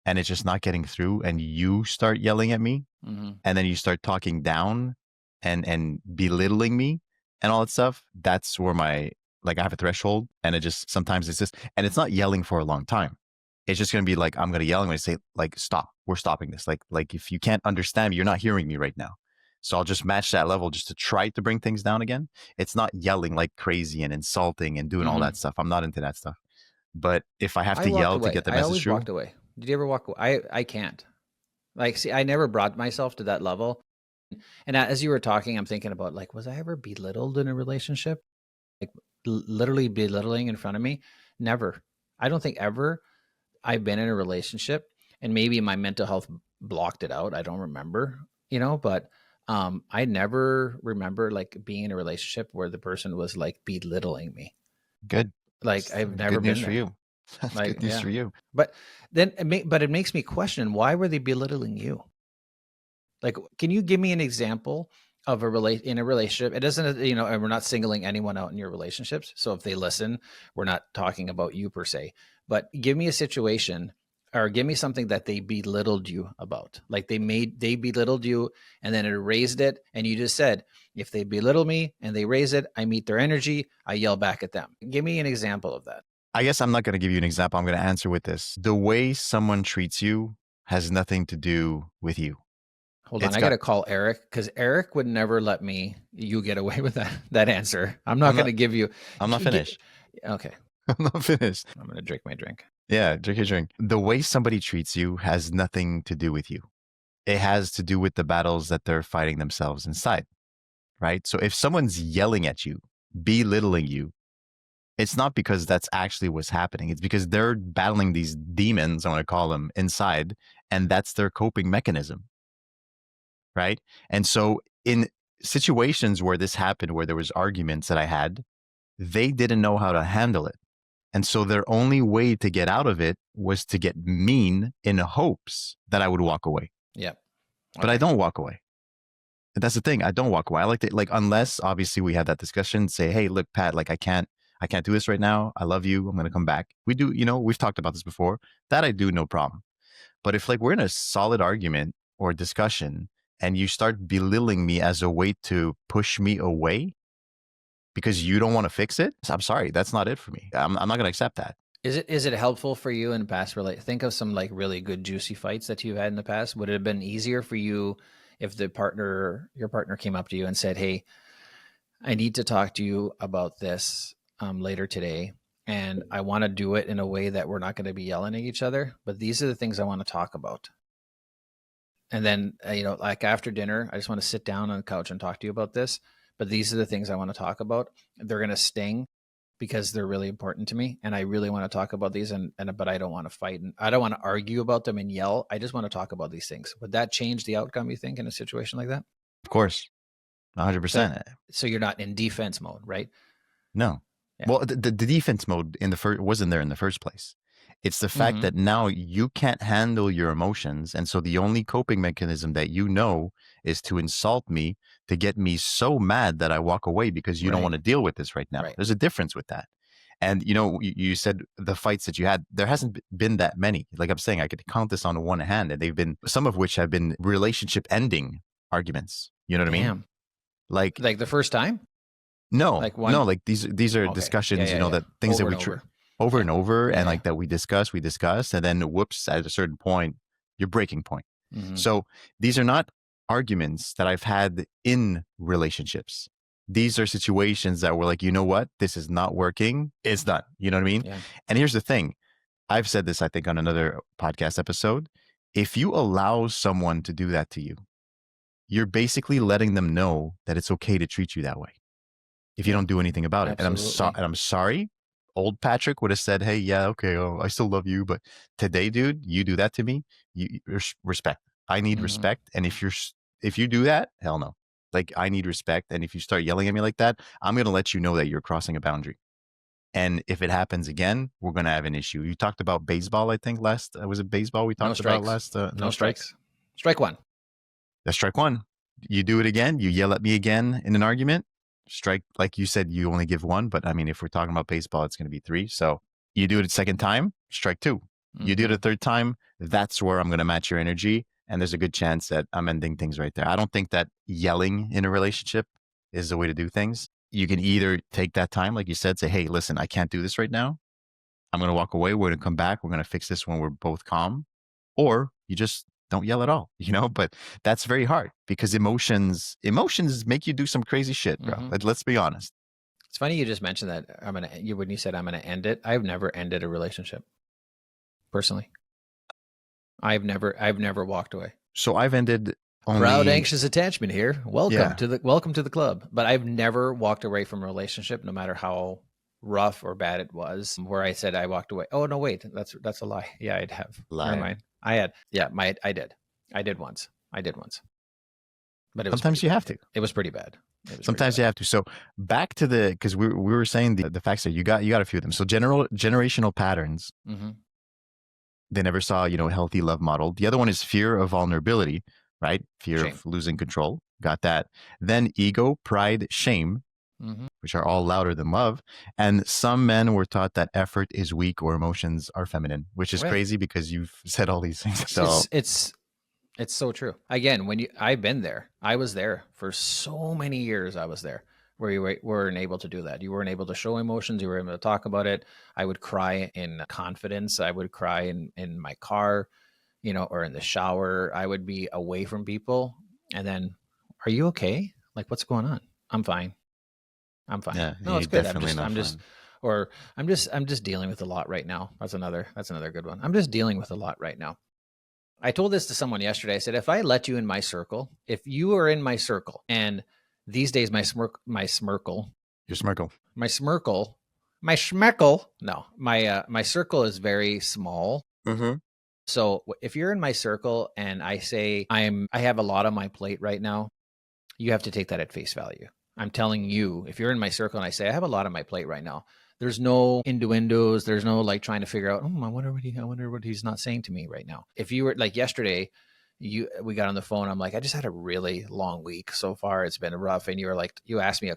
and it's just not getting through and you start yelling at me and then you start talking down and belittling me and all that stuff, that's where I have a threshold. And it just, sometimes it's just, and it's not yelling for a long time. It's just going to be like, I'm going to yell. I'm going to say like, stop, we're stopping this. Like if you can't understand me, you're not hearing me right now. So I'll just match that level just to try to bring things down again. It's not yelling like crazy and insulting and doing all that stuff. I'm not into that stuff. But if I have to yell to get the message through. I always walked away. Did you ever walk away? I can't. Like, see, I never brought myself to that level. And as you were talking, I'm thinking about like, was I ever belittled in a relationship? Like literally belittling in front of me? Never. I don't think ever I've been in a relationship, and maybe my mental health blocked it out. I don't remember, but I never remember like being in a relationship where the person was like belittling me. Good. Like I've never been there. For you. That's good news for you. But then it makes me question, why were they belittling you? Like, can you give me an example of in a relationship? It doesn't, and we're not singling anyone out in your relationships. So if they listen, we're not talking about you per se, but give me a situation or give me something that they belittled you about. Like they belittled you and then it raised it. And you just said, if they belittle me and they raise it, I meet their energy, I yell back at them. Give me an example of that. I guess I'm not going to give you an example. I'm going to answer with this. The way someone treats you has nothing to do with you. Hold on, I got to call Eric because Eric would never let you get away with that answer. I'm not going to give you. I'm not finished. Okay. I'm not finished. I'm going to drink my drink. Yeah, drink your drink. The way somebody treats you has nothing to do with you. It has to do with the battles that they're fighting themselves inside, right? So if someone's yelling at you, belittling you, it's not because that's actually what's happening. It's because they're battling these demons, I want to call them, inside, and that's their coping mechanism, right? And so in situations where this happened, where there was arguments that I had, they didn't know how to handle it. And so their only way to get out of it was to get mean in hopes that I would walk away. Yeah. But I don't walk away. That's the thing. I don't walk away. I like to, like, unless obviously we have that discussion, say, hey, look, Pat, like I can't do this right now. I love you. I'm going to come back. We do, we've talked about this before. That I do, no problem. But if like we're in a solid argument or discussion and you start belittling me as a way to push me away because you don't want to fix it, I'm sorry. That's not it for me. I'm not going to accept that. Is it helpful for you in past think of some like really good juicy fights that you've had in the past? Would it have been easier for you if your partner came up to you and said, hey, I need to talk to you about this later today, and I want to do it in a way that we're not going to be yelling at each other, but these are the things I want to talk about. And then, like after dinner, I just want to sit down on the couch and talk to you about this, but these are the things I want to talk about. They're going to sting because they're really important to me, and I really want to talk about these, but I don't want to fight, and I don't want to argue about them and yell. I just want to talk about these things. Would that change the outcome, you think, in a situation like that? Of course. 100%. So you're not in defense mode, right? No. Yeah. Well, the defense mode wasn't there in the first place. It's the fact that now you can't handle your emotions. And so the only coping mechanism that is to insult me, to get me so mad that I walk away because you don't want to deal with this right now. Right. There's a difference with that. And, you said the fights that you had, there hasn't been that many. Like I'm saying, I could count this on one hand, and they've been, some of which have been relationship ending You know what I mean? Like the first time? No, no, like these are discussions, that things over that we over and over, and like that we discuss, and then whoops, at a certain point, your breaking point. So these are not arguments that I've had in relationships. These are situations that were like, you know what, this is not working. It's done. You know what I mean? Yeah. And here's the thing. I've said this, I think, on another podcast episode. If you allow someone to do that to you, you're basically letting them know that it's okay to treat you that way if you don't do anything about it. And I'm sorry. Old Patrick would have said, hey, yeah, okay, I still love you, but today, dude, you do that to me, you respect. I need respect. And if you do that, hell no. Like, I need respect. And if you start yelling at me like that, I'm going to let you know that you're crossing a boundary. And if it happens again, we're going to have an issue. You talked about baseball, I think, last, was it baseball we talked about last? No strikes. Strike one. That's strike one. You do it again, you yell at me again in an argument, strike, like you said, you only give one, but I mean, if we're talking about baseball, it's going to be 3. So you do it a second time, strike 2. You do it a third time, that's where I'm going to match your energy. And there's a good chance that I'm ending things right there. I don't think that yelling in a relationship is the way to do things. You can either take that time, like you said, say, hey, listen, I can't do this right now. I'm going to walk away. We're going to come back. We're going to fix this when we're both calm. Or you just don't yell at all, but that's very hard because emotions make you do some crazy shit, bro. Let's be honest. It's funny you just mentioned that. When you said I'm going to end it, I've never ended a relationship personally. I've never walked away. So I've ended only proud anxious attachment here. Welcome to the club. But I've never walked away from a relationship, no matter how rough or bad it was, where I said I walked away. Oh no, wait, that's a lie. Yeah, I'd have. Never mind. I had. Yeah, I did once. But sometimes you have to. It was pretty bad. Sometimes you have to. So back to because we were saying the facts that you got a few of them. So generational patterns. They never saw a healthy love model. The other one is fear of vulnerability, right? Fear of losing control. Got that. Then ego, pride, shame, which are all louder than love. And some men were taught that effort is weak or emotions are feminine, which is crazy because you've said all these things. So it's so true. Again, I've been there. I was there for so many years. I was there where you weren't able to do that. You weren't able to show emotions. You were able to talk about it. I would cry in confidence. I would cry in my car, or in the shower. I would be away from people. And then, are you okay? Like, what's going on? I'm fine. Yeah, no, it's good. I'm just, Or I'm just dealing with a lot right now. That's another good one. I'm just dealing with a lot right now. I told this to someone yesterday. I said, if I let you in my circle, if you are in my circle, and these days my smirkle, Your smirkle. my circle is very small. Mm-hmm. So if you're in my circle and I say I have a lot on my plate right now, you have to take that at face value. I'm telling you, if you're in my circle and I say I have a lot on my plate right now, there's no innuendos. There's no like trying to figure out, I wonder what he's not saying to me right now. If you were like yesterday, we got on the phone. I'm like, I just had a really long week so far. It's been rough. And you were like, you asked me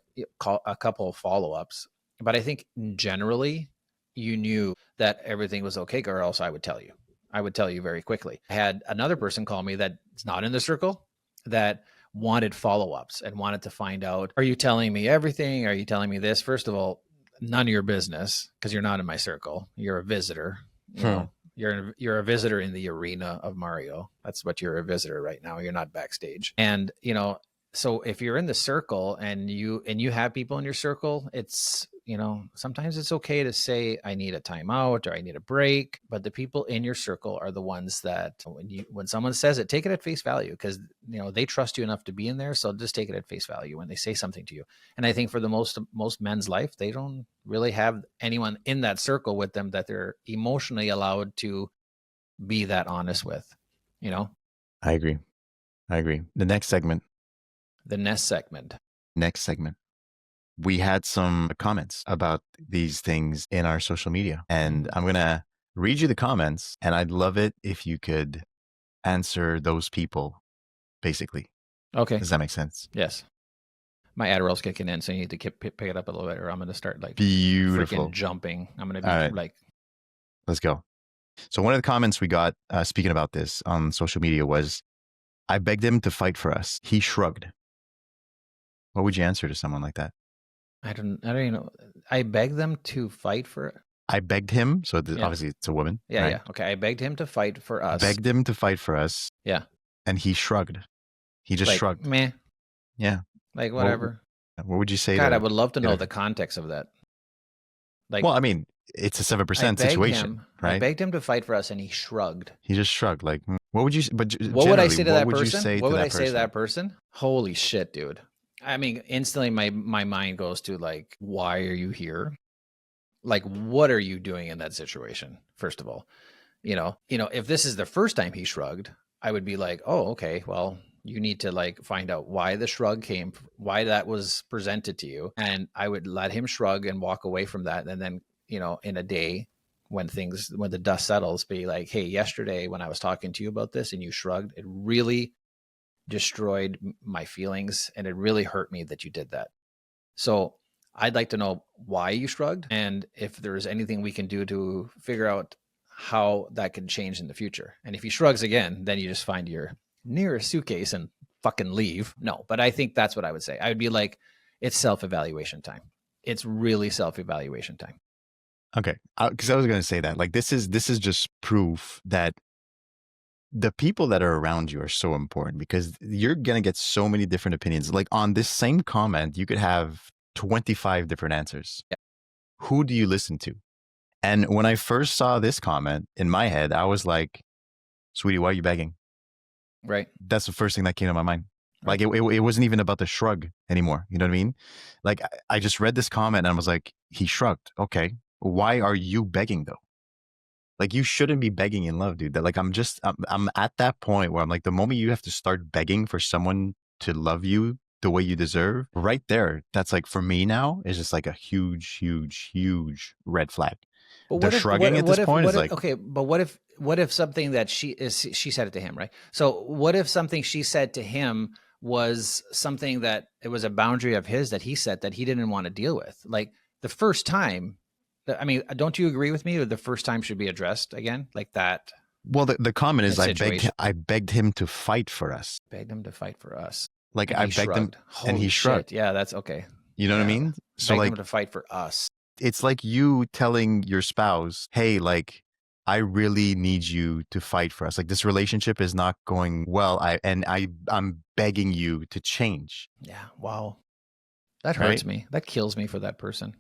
a couple of follow-ups, but I think generally you knew that everything was okay, or else I would tell you. I would tell you very quickly. I had another person call me that's not in the circle that wanted follow-ups and wanted to find out, are you telling me everything? Are you telling me this? First of all, none of your business, because you're not in my circle. You're a visitor. You know, you're a visitor in the arena of Mario. That's what you're a visitor right now. You're not backstage. And, you know, so if you're in the circle and you have people in your circle, it's, you know, sometimes it's okay to say, I need a timeout or I need a break. But the people in your circle are the ones that when someone says it, take it at face value, because, you know, they trust you enough to be in there. So just take it at face value when they say something to you. And I think for the most men's life, they don't really have anyone in that circle with them that they're emotionally allowed to be that honest with, you know? I agree. The next segment. Next segment. We had some comments about these things in our social media, and I'm going to read you the comments, and I'd love it if you could answer those people, basically. Okay. Does that make sense? Yes. My Adderall's kicking in, so you need to pick it up a little bit, or I'm going to start like beautiful freaking jumping. I'm going to be right. like, let's go. So one of the comments we got speaking about this on social media was, I begged him to fight for us. He shrugged. What would you answer to someone like that? I don't even know. I begged them to fight for. I begged him. So obviously it's a woman. Yeah, right? yeah. Okay. I begged him to fight for us. Begged him to fight for us. Yeah. And he shrugged. He just shrugged. Meh. Yeah. Like whatever. What would you say? God, I would love to know the context of that. Like, well, I mean, it's a 7% situation, right? I begged him to fight for us, and he shrugged. He just shrugged. Like, what would you? But what would I say to that person? What would I say to that person? Holy shit, dude! I mean, instantly my mind goes to like, why are you here? Like, what are you doing in that situation? First of all, you know, if this is the first time he shrugged, I would be like, oh, okay, well, you need to like find out why the shrug came, why that was presented to you. And I would let him shrug and walk away from that. And then, you know, in a day when the dust settles, be like, hey, yesterday when I was talking to you about this and you shrugged, it really destroyed my feelings and it really hurt me that you did that. So I'd like to know why you shrugged and if there's anything we can do to figure out how that can change in the future. And if he shrugs again, then you just find your nearest suitcase and fucking leave. No, but I think that's what I would say. I would be like, it's self-evaluation time. It's really self-evaluation time. Okay. Because I was going to say that, like, this is just proof that the people that are around you are so important, because you're going to get so many different opinions. Like on this same comment, you could have 25 different answers. Yeah. Who do you listen to? And when I first saw this comment in my head, I was like, sweetie, why are you begging? Right. That's the first thing that came to my mind. Right. Like it wasn't even about the shrug anymore. You know what I mean? Like I just read this comment and I was like, he shrugged. Okay. Why are you begging though? Like you shouldn't be begging in love, dude. That like I'm at that point where I'm like, the moment you have to start begging for someone to love you the way you deserve, right there, that's like for me now is just like a huge, huge, huge red flag. The shrugging at this point is like, okay, but what if something that she said it to him, right? So what if something she said to him was something that it was a boundary of his that he set that he didn't want to deal with? Like the first time, I mean, don't you agree with me that the first time should be addressed again like that? Well, the comment is I begged him to fight for us. Begged him to fight for us. Like I begged him and he shrugged. Yeah, that's okay. You know what I mean? So begged him to fight for us. It's like you telling your spouse, hey, like, I really need you to fight for us. Like this relationship is not going well. I'm begging you to change. Yeah. Wow. That hurts me. That kills me for that person.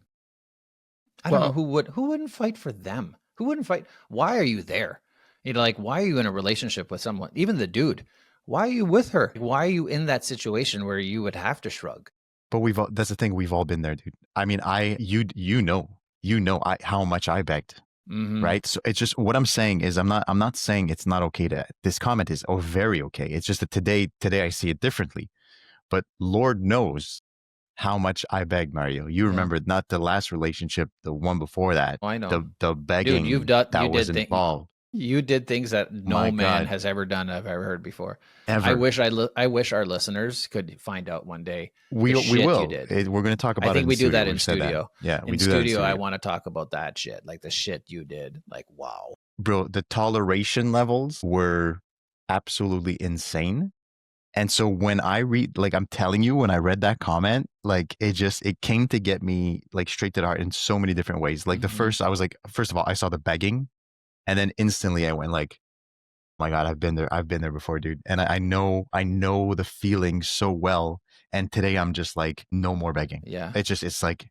I don't know who wouldn't fight for them. Who wouldn't fight? Why are you there? Like, why are you in a relationship with someone? Even the dude. Why are you with her? Why are you in that situation where you would have to shrug? But that's the thing. We've all been there, dude. I mean, you know, how much I begged, right? So it's just, what I'm saying is, I'm not saying it's not okay this comment is very okay. It's just that today I see it differently, but Lord knows how much I begged, Mario. You remember not the last relationship, the one before that. Oh, I know. The begging that was involved. You did things that no man has ever done, I've ever heard before. Ever. I wish our listeners could find out one day. We will. You did. We're going to talk about it. I think we do that in studio. Yeah, we do that in studio. I want to talk about that shit, like the shit you did. Like, wow. Bro, the toleration levels were absolutely insane. And so when I read, like, I'm telling you, when I read that comment, like, it came to get me, like, straight to the heart in so many different ways. Like, first of all, I saw the begging, and then instantly I went like, oh my God, I've been there before, dude. And I know the feeling so well. And today I'm just like, no more begging. Yeah. It's like,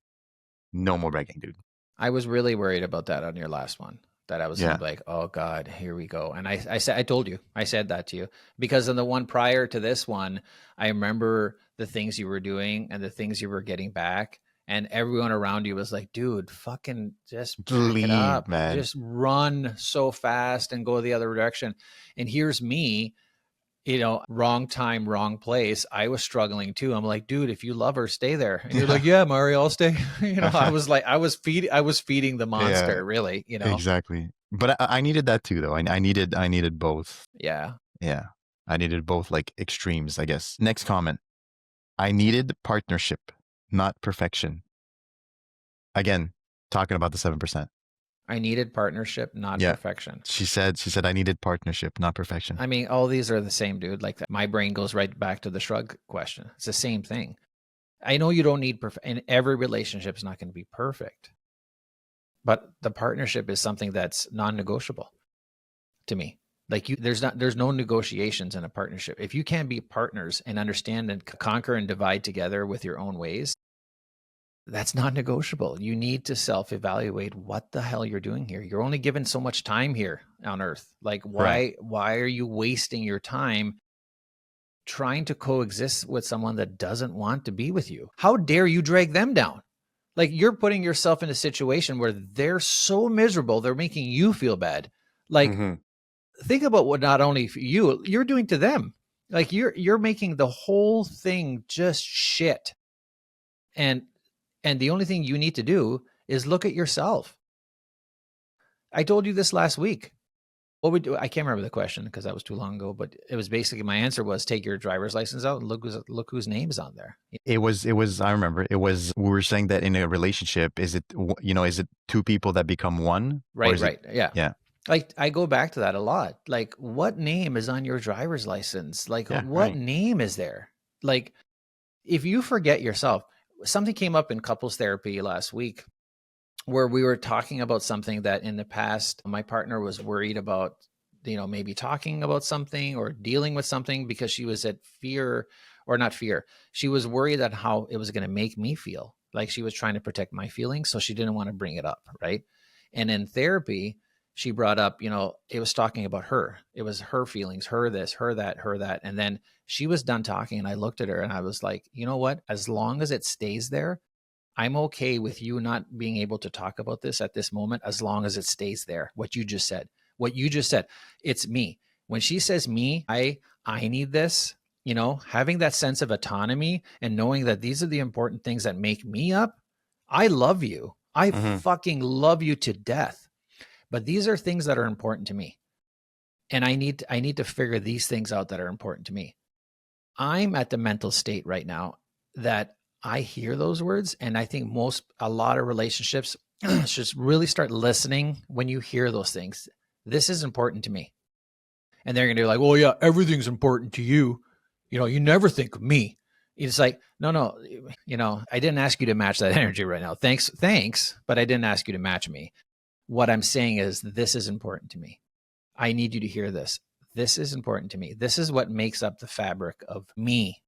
no more begging, dude. I was really worried about that on your last one. That I was like, oh God, here we go. And I said that to you, because in the one prior to this one, I remember the things you were doing and the things you were getting back. And everyone around you was like, dude, fucking just pack it up, man. Just run so fast and go the other direction. And here's me, wrong time, wrong place. I was struggling too. I'm like, dude, if you love her, stay there. And you're like, yeah, Mario, I'll stay. I was like, I was feeding the monster, really, Exactly. But I needed that too, though. I needed both. Yeah. Yeah. I needed both, like, extremes, I guess. Next comment. I needed partnership, not perfection. Again, talking about the 7%. I needed partnership, not perfection. She said, I needed partnership, not perfection. I mean, all these are the same, dude. Like, my brain goes right back to the shrug question. It's the same thing. I know you don't need perfect, and every relationship is not going to be perfect. But the partnership is something that's non-negotiable to me. Like, there's no negotiations in a partnership. If you can't be partners and understand and conquer and divide together with your own ways, that's not negotiable. You need to self-evaluate what the hell you're doing here. You're only given so much time here on earth. Like, why are you wasting your time trying to coexist with someone that doesn't want to be with you? How dare you drag them down? Like, you're putting yourself in a situation where they're so miserable, they're making you feel bad. Like, think about what not only you're doing to them. Like, you're making the whole thing just shit. And the only thing you need to do is look at yourself. I told you this last week. What we do, I can't remember the question because that was too long ago, but it was basically, my answer was, take your driver's license out and look whose name's on there. It was, I remember, we were saying that in a relationship, is it two people that become one? Right. Yeah. Like, I go back to that a lot. Like, what name is on your driver's license? Like, what name is there? Like, if you forget yourself, something came up in couples therapy last week where we were talking about something that in the past, my partner was worried about, maybe talking about something or dealing with something because she was at fear, or not fear. She was worried that how it was going to make me feel. Like, she was trying to protect my feelings, so she didn't want to bring it up, right? And in therapy, she brought up, it was talking about her. It was her feelings, her this, her that, her that. And then she was done talking and I looked at her and I was like, you know what? As long as it stays there, I'm okay with you not being able to talk about this at this moment, as long as it stays there. What you just said, it's me. When she says me, I need this, having that sense of autonomy and knowing that these are the important things that make me up. I love you. I fucking love you to death. But these are things that are important to me. And I need to figure these things out that are important to me. I'm at the mental state right now that I hear those words. And I think a lot of relationships should really start listening when you hear those things. This is important to me. And they're going to be like, well, yeah, everything's important to you. You never think of me. It's like, no, I didn't ask you to match that energy right now. Thanks. But I didn't ask you to match me. What I'm saying is, this is important to me. I need you to hear this. This is important to me. This is what makes up the fabric of me.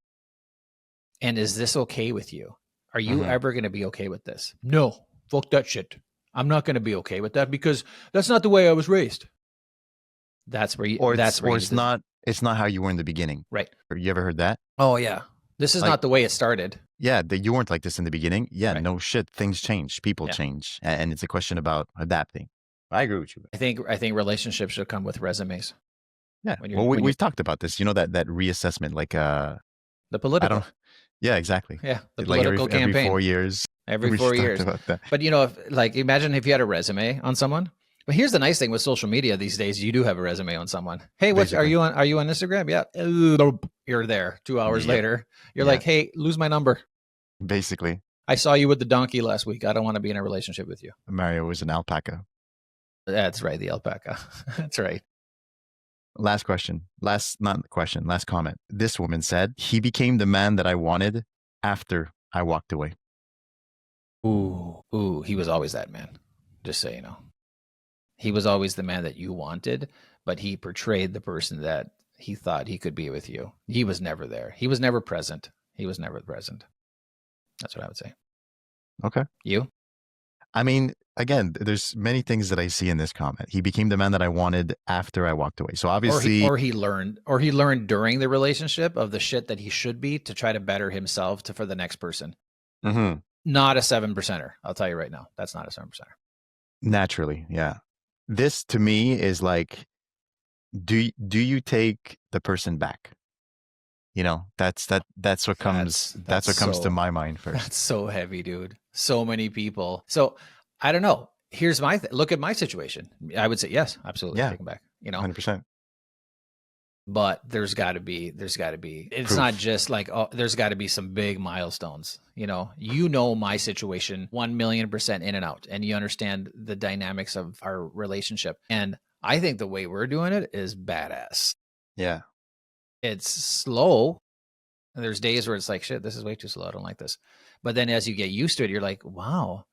And is this okay with you? Are you ever going to be okay with this? No, fuck that shit. I'm not going to be okay with that because that's not the way I was raised. That's where you, Or that's where it's not how you were in the beginning. right. Or you ever heard that? Oh yeah. This is Like- not the way it started. Yeah, that you weren't like this in the beginning. Yeah, Right. no shit. Things change. People Yeah. change. And it's a question about adapting. I agree with you. I think relationships should come with resumes. Yeah. When you're- Well, when we've talked about this. You know, that reassessment, like, The I political. don't, yeah, exactly. Yeah. The Like political campaign. every 4 years. Every we 4 talked years. about that. But you know, imagine if you had a resume on someone. But here's the nice thing with social media these days: you do have a resume on someone. Hey, are Basically. you on? Are you on Instagram? Yeah, you're there. 2 hours Yep. later, you're Yeah. like, hey, lose my number. Basically, I saw you with the donkey last week. I don't want to be in a relationship with you. Mario was an alpaca. That's right, the alpaca. That's right. Last comment. This woman said, he became the man that I wanted after I walked away. Ooh, he was always that man. Just so you know, he was always the man that you wanted, but he portrayed the person that he thought he could be with you. He was never there. He was never present. That's what I would say. Okay. You? I mean, again, there's many things that I see in this comment. He became the man that I wanted after I walked away. So obviously, or he learned during the relationship of the shit that he should be to try to better himself for the next person. Mhm. Not a 7%er. I'll tell you right now. That's not a 7%er. Naturally, yeah. This to me is like, do you take the person back? You know, that's what comes to my mind first. That's so heavy, dude. So many people. So I don't know. Here's my look at my situation. I would say yes, absolutely. Yeah. Take them back. You know, 100%. but there's got to be. It's Proof. not just like, oh, there's got to be some big milestones. You know my situation 1,000,000% in and out, and you understand the dynamics of our relationship. And I think the way we're doing it is badass. Yeah. It's slow. There's days where it's like, shit, this is way too slow. I don't like this. But then as you get used to it, you're like, wow,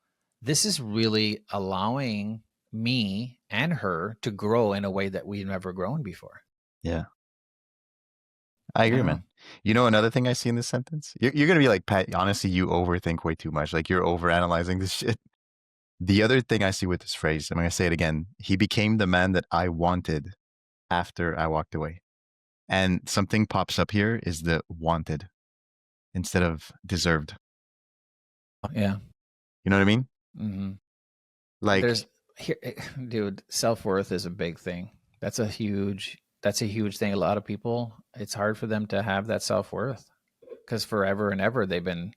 this is really allowing me and her to grow in a way that we've never grown before. Yeah. I agree, man. You know, another thing I see in this sentence, you're going to be like, Pat, honestly, you overthink way too much. Like, you're overanalyzing this shit. The other thing I see with this phrase, I'm going to say it again. He became the man that I wanted after I walked away. And something pops up here is the wanted instead of deserved. Yeah. You know what I mean? Mm-hmm. Like, dude, self-worth is a big thing. That's a huge thing. A lot of people, it's hard for them to have that self-worth because forever and ever they've been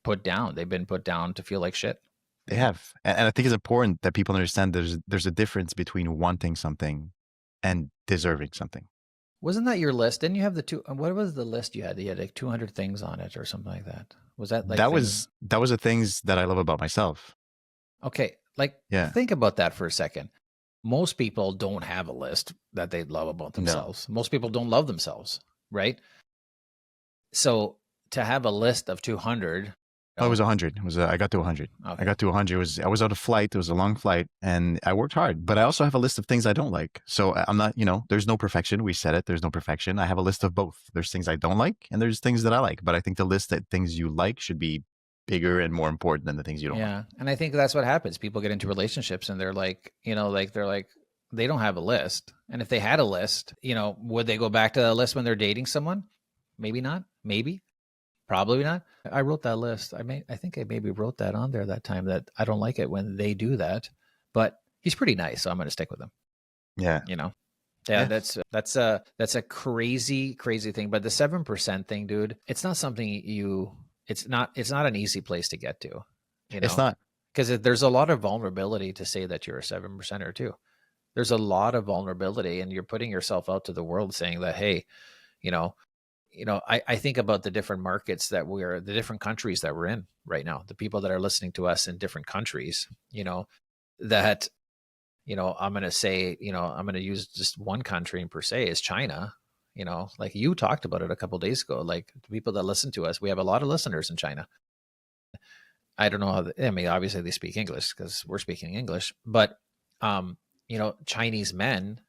put down. They've been put down to feel like shit. they have. And I think it's important that people understand there's a difference between wanting something and deserving something. Wasn't that your list? Didn't you have what was the list you had? You had like 200 things on it or something like that. Was that like that was the things that I love about myself. Okay. Like, Yeah. think about that for a second. Most people don't have a list that they love about themselves. Most people don't love themselves, right? So to have a list of 200. Oh, it was 100. I got to 100. Okay. I got to 100. I was on a flight. It was a long flight and I worked hard, but I also have a list of things I don't like. So I'm not, there's no perfection. We said it. There's no perfection. I have a list of both. There's things I don't like and there's things that I like, but I think the list that things you like should be bigger and more important than the things you don't like. Yeah. And I think that's what happens. People get into relationships and they're like, they don't have a list. And if they had a list, would they go back to the list when they're dating someone? Maybe not. Maybe. Probably not. I wrote that list. I think I maybe wrote that on there that time that I don't like it when they do that, but he's pretty nice. So I'm going to stick with him. Yeah. Yeah. That's a crazy, crazy thing. But the 7% thing, dude, it's not something it's not an easy place to get to. It's not. Because there's a lot of vulnerability to say that you're a 7%er too. There's a lot of vulnerability and you're putting yourself out to the world saying that, hey, I think about the different markets the different countries that we're in right now, the people that are listening to us in different countries, that, I'm going to say, I'm going to use just one country per se is China, like you talked about it a couple of days ago, like the people that listen to us, we have a lot of listeners in China. I don't know obviously they speak English because we're speaking English, but, Chinese men,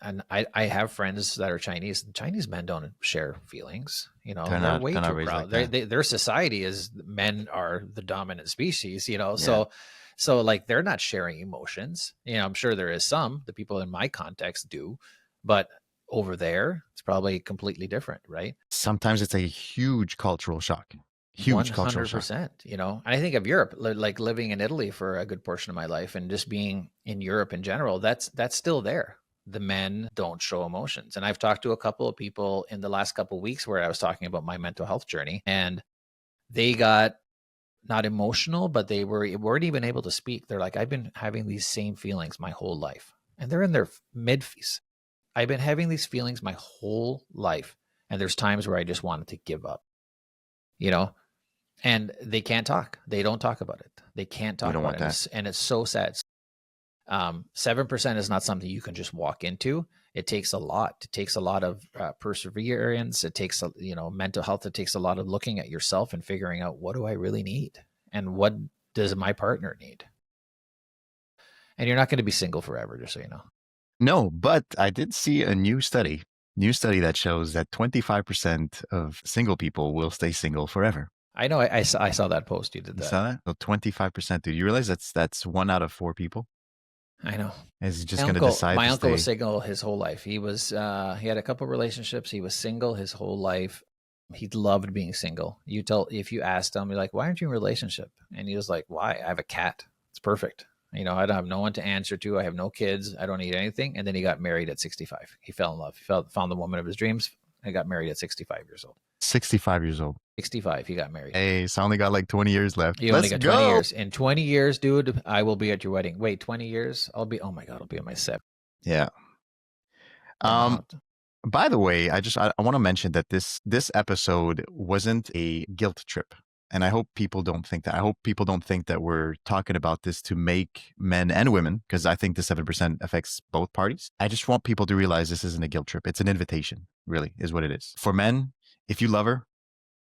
and I have friends that are Chinese. Chinese men don't share feelings. They're way too proud. Like their society is men are the dominant species. Yeah. So So like they're not sharing emotions. I'm sure there is some, the people in my context do, but over there, it's probably completely different, right? Sometimes it's a huge cultural shock. Huge cultural shock. 100%. And I think of Europe, like living in Italy for a good portion of my life and just being in Europe in general, that's still there. The men don't show emotions. And I've talked to a couple of people in the last couple of weeks where I was talking about my mental health journey, and they got not emotional, but they weren't even able to speak. They're like, I've been having these same feelings my whole life. And they're in their mid-50s. I've been having these feelings my whole life. And there's times where I just wanted to give up, and they can't talk. They don't talk about it. They can't talk about it. And it's so sad. 7% is not something you can just walk into. It takes a lot. It takes a lot of perseverance. It takes, mental health. It takes a lot of looking at yourself and figuring out, what do I really need? And what does my partner need? And you're not going to be single forever, just so you know. No, but I did see a new study that shows that 25% of single people will stay single forever. I know. I saw that post. You did that. You saw that? So 25%. Do you realize that's 1 out of 4 people? I know. Is he just going to decide? My uncle was single his whole life. He had a couple relationships. He was single his whole life. He loved being single. If you asked him, you're like, why aren't you in a relationship? And he was like, why? I have a cat. It's perfect. I don't have no one to answer to. I have no kids. I don't need anything. And then he got married at 65. He fell in love. He found the woman of his dreams and got married at 65 years old. 65 years old. 65, he got married. Hey, so I only got like 20 years left. You only got 20 years. In 20 years, dude, I will be at your wedding. Wait, 20 years? Oh my God, I'll be on my 7th. Yeah. By the way, I want to mention that this episode wasn't a guilt trip. And I hope people don't think that. I hope people don't think that we're talking about this to make men and women, because I think the 7% affects both parties. I just want people to realize this isn't a guilt trip. It's an invitation, really, is what it is. For men, if you love her,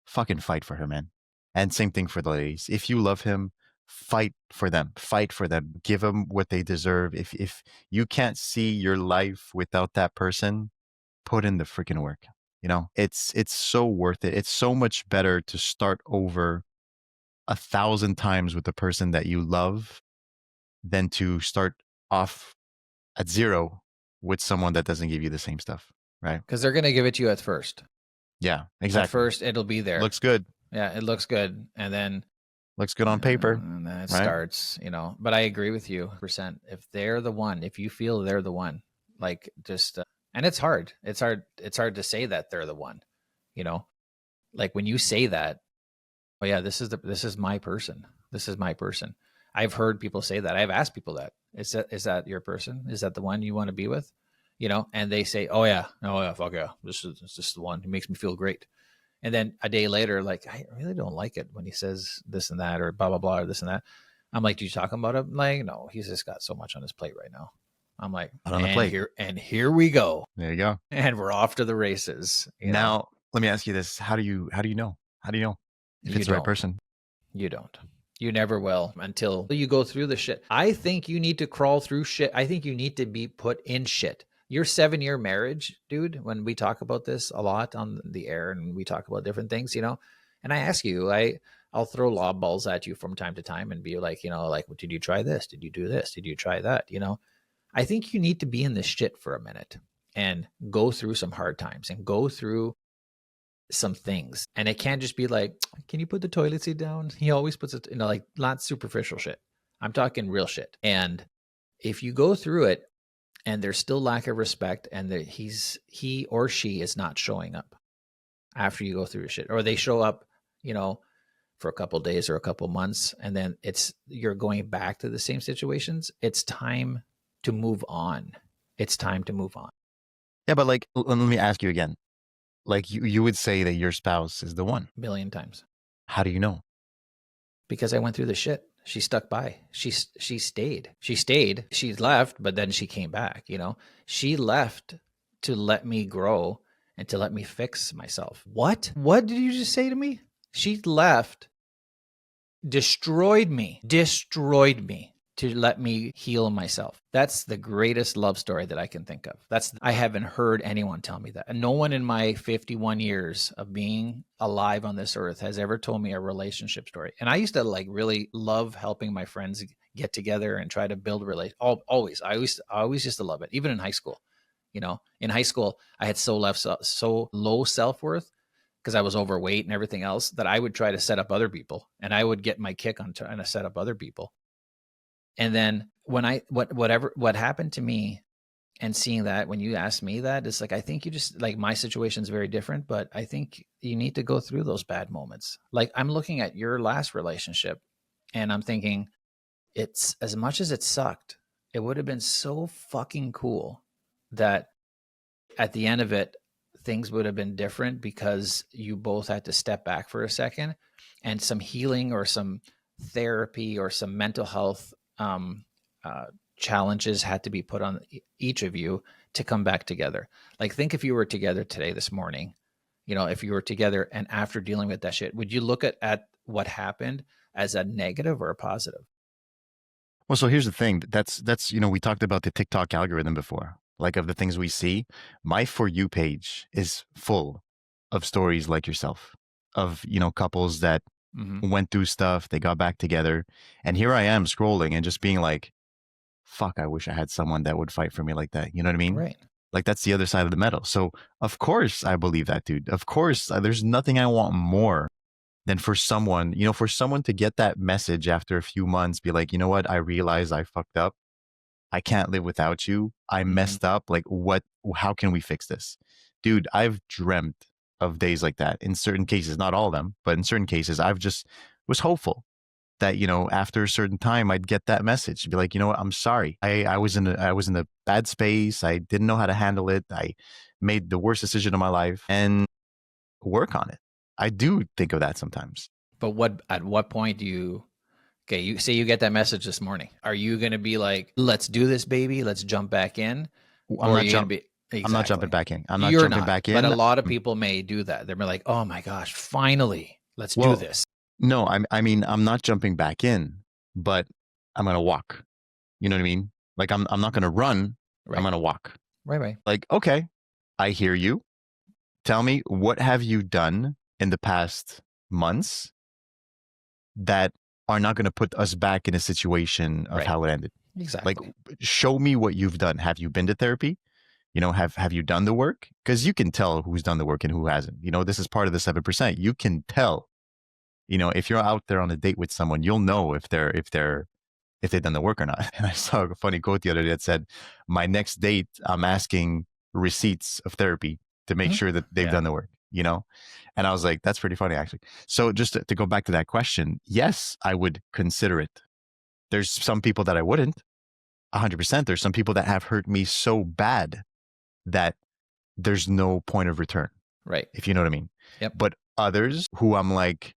fucking fight for her, man. And same thing for the ladies. If you love him, fight for them. Fight for them. Give them what they deserve. If you can't see your life without that person, put in the freaking work. It's so worth it. It's so much better to start over 1,000 times with the person that you love than to start off at 0 with someone that doesn't give you the same stuff, right? Because they're going to give it to you at first. Yeah, exactly. At first, it'll be there. Looks good. Yeah, it looks good. And then looks good on paper. And then it starts, But I agree with you, %. If they're the one, if you feel they're the one, like just... and it's hard. It's hard to say that they're the one, like when you say that, oh yeah, this is my person. This is my person. I've heard people say that. I've asked people that. Is that your person? Is that the one you want to be with? And they say, oh yeah, fuck yeah. This is the one. He makes me feel great. And then a day later, like, I really don't like it when he says this and that or blah, blah, blah, or this and that. I'm like, do you talk about him? Like, no, he's just got so much on his plate right now. I'm like, on the plate. Here we go. There you go. And we're off to the races. Now, let me ask you this. How do you know? How do you know if it's the right person? You don't. You never will until you go through the shit. I think you need to crawl through shit. I think you need to be put in shit. Your 7-year marriage, dude, when we talk about this a lot on the air and we talk about different things, and I ask you, I'll throw lob balls at you from time to time and be like, like, did you try this? Did you do this? Did you try that? I think you need to be in this shit for a minute and go through some hard times and go through some things. And it can't just be like, can you put the toilet seat down? He always puts it, like not superficial shit. I'm talking real shit. And if you go through it and there's still lack of respect and that he or she is not showing up after you go through shit, or they show up, for a couple of days or a couple of months, and then you're going back to the same situations, it's time to move on. It's time to move on. Yeah, but like, let me ask you again. Like you would say that your spouse is the one. 1,000,000 times. How do you know? Because I went through the shit. She stuck by. She stayed. She left, but then she came back, She left to let me grow and to let me fix myself. What? What did you just say to me? She left, destroyed me to let me heal myself. That's the greatest love story that I can think of. I haven't heard anyone tell me that. And no one in my 51 years of being alive on this earth has ever told me a relationship story. And I used to like really love helping my friends get together and try to build always. I always used to love it. Even in high school, in high school, I had so low self-worth because I was overweight and everything else that I would try to set up other people, and I would get my kick on trying to set up other people. And then when what happened to me and seeing that, when you asked me that, it's like, I think you just like, my situation is very different, but I think you need to go through those bad moments. Like, I'm looking at your last relationship and I'm thinking, it's as much as it sucked, it would have been so fucking cool that at the end of it, things would have been different because you both had to step back for a second and some healing or some therapy or some mental health challenges had to be put on each of you to come back together. Like, think if you were together today, this morning, if you were together and after dealing with that shit, would you look at what happened as a negative or a positive? Well, so here's the thing. That's we talked about the TikTok algorithm before. Like, of the things we see, my For You page is full of stories like yourself, of, couples that went through stuff, they got back together. And here I am scrolling and just being like, fuck, I wish I had someone that would fight for me like that. You know what I mean? Right. Like, that's the other side of the medal. So of course I believe that, dude. Of course, there's nothing I want more than for someone, to get that message after a few months, be like, you know what? I realize I fucked up. I can't live without you. I messed up. Like, how can we fix this? Dude, I've dreamt of days like that in certain cases, not all of them, but in certain cases, I've just was hopeful that, after a certain time, I'd get that message, be like, you know what? I'm sorry. I was in a bad space. I didn't know how to handle it. I made the worst decision of my life, and work on it. I do think of that sometimes. But at what point do you, okay, you say you get that message this morning. Are you going to be like, let's do this, baby, let's jump back in? I'm not jumping back in. I'm not You're jumping back in. But a lot of people may do that. They're like, oh my gosh, finally, let's do this. No, I mean, I'm not jumping back in, but I'm going to walk. You know what I mean? Like, I'm not going to run. Right. I'm going to walk. Right. Like, okay, I hear you. Tell me, what have you done in the past months that are not going to put us back in a situation of how it ended? Exactly. Like, show me what you've done. Have you been to therapy? Have you done the work? Because you can tell who's done the work and who hasn't. This is part of the 7%. You can tell. If you're out there on a date with someone, you'll know if they've done the work or not. And I saw a funny quote the other day that said, "My next date, I'm asking receipts of therapy to make sure that they've done the work." And I was like, that's pretty funny, actually. So just to go back to that question, yes, I would consider it. There's some people that I wouldn't. 100%. There's some people that have hurt me so bad that there's no point of return. Right. If you know what I mean. Yep. But others who I'm like,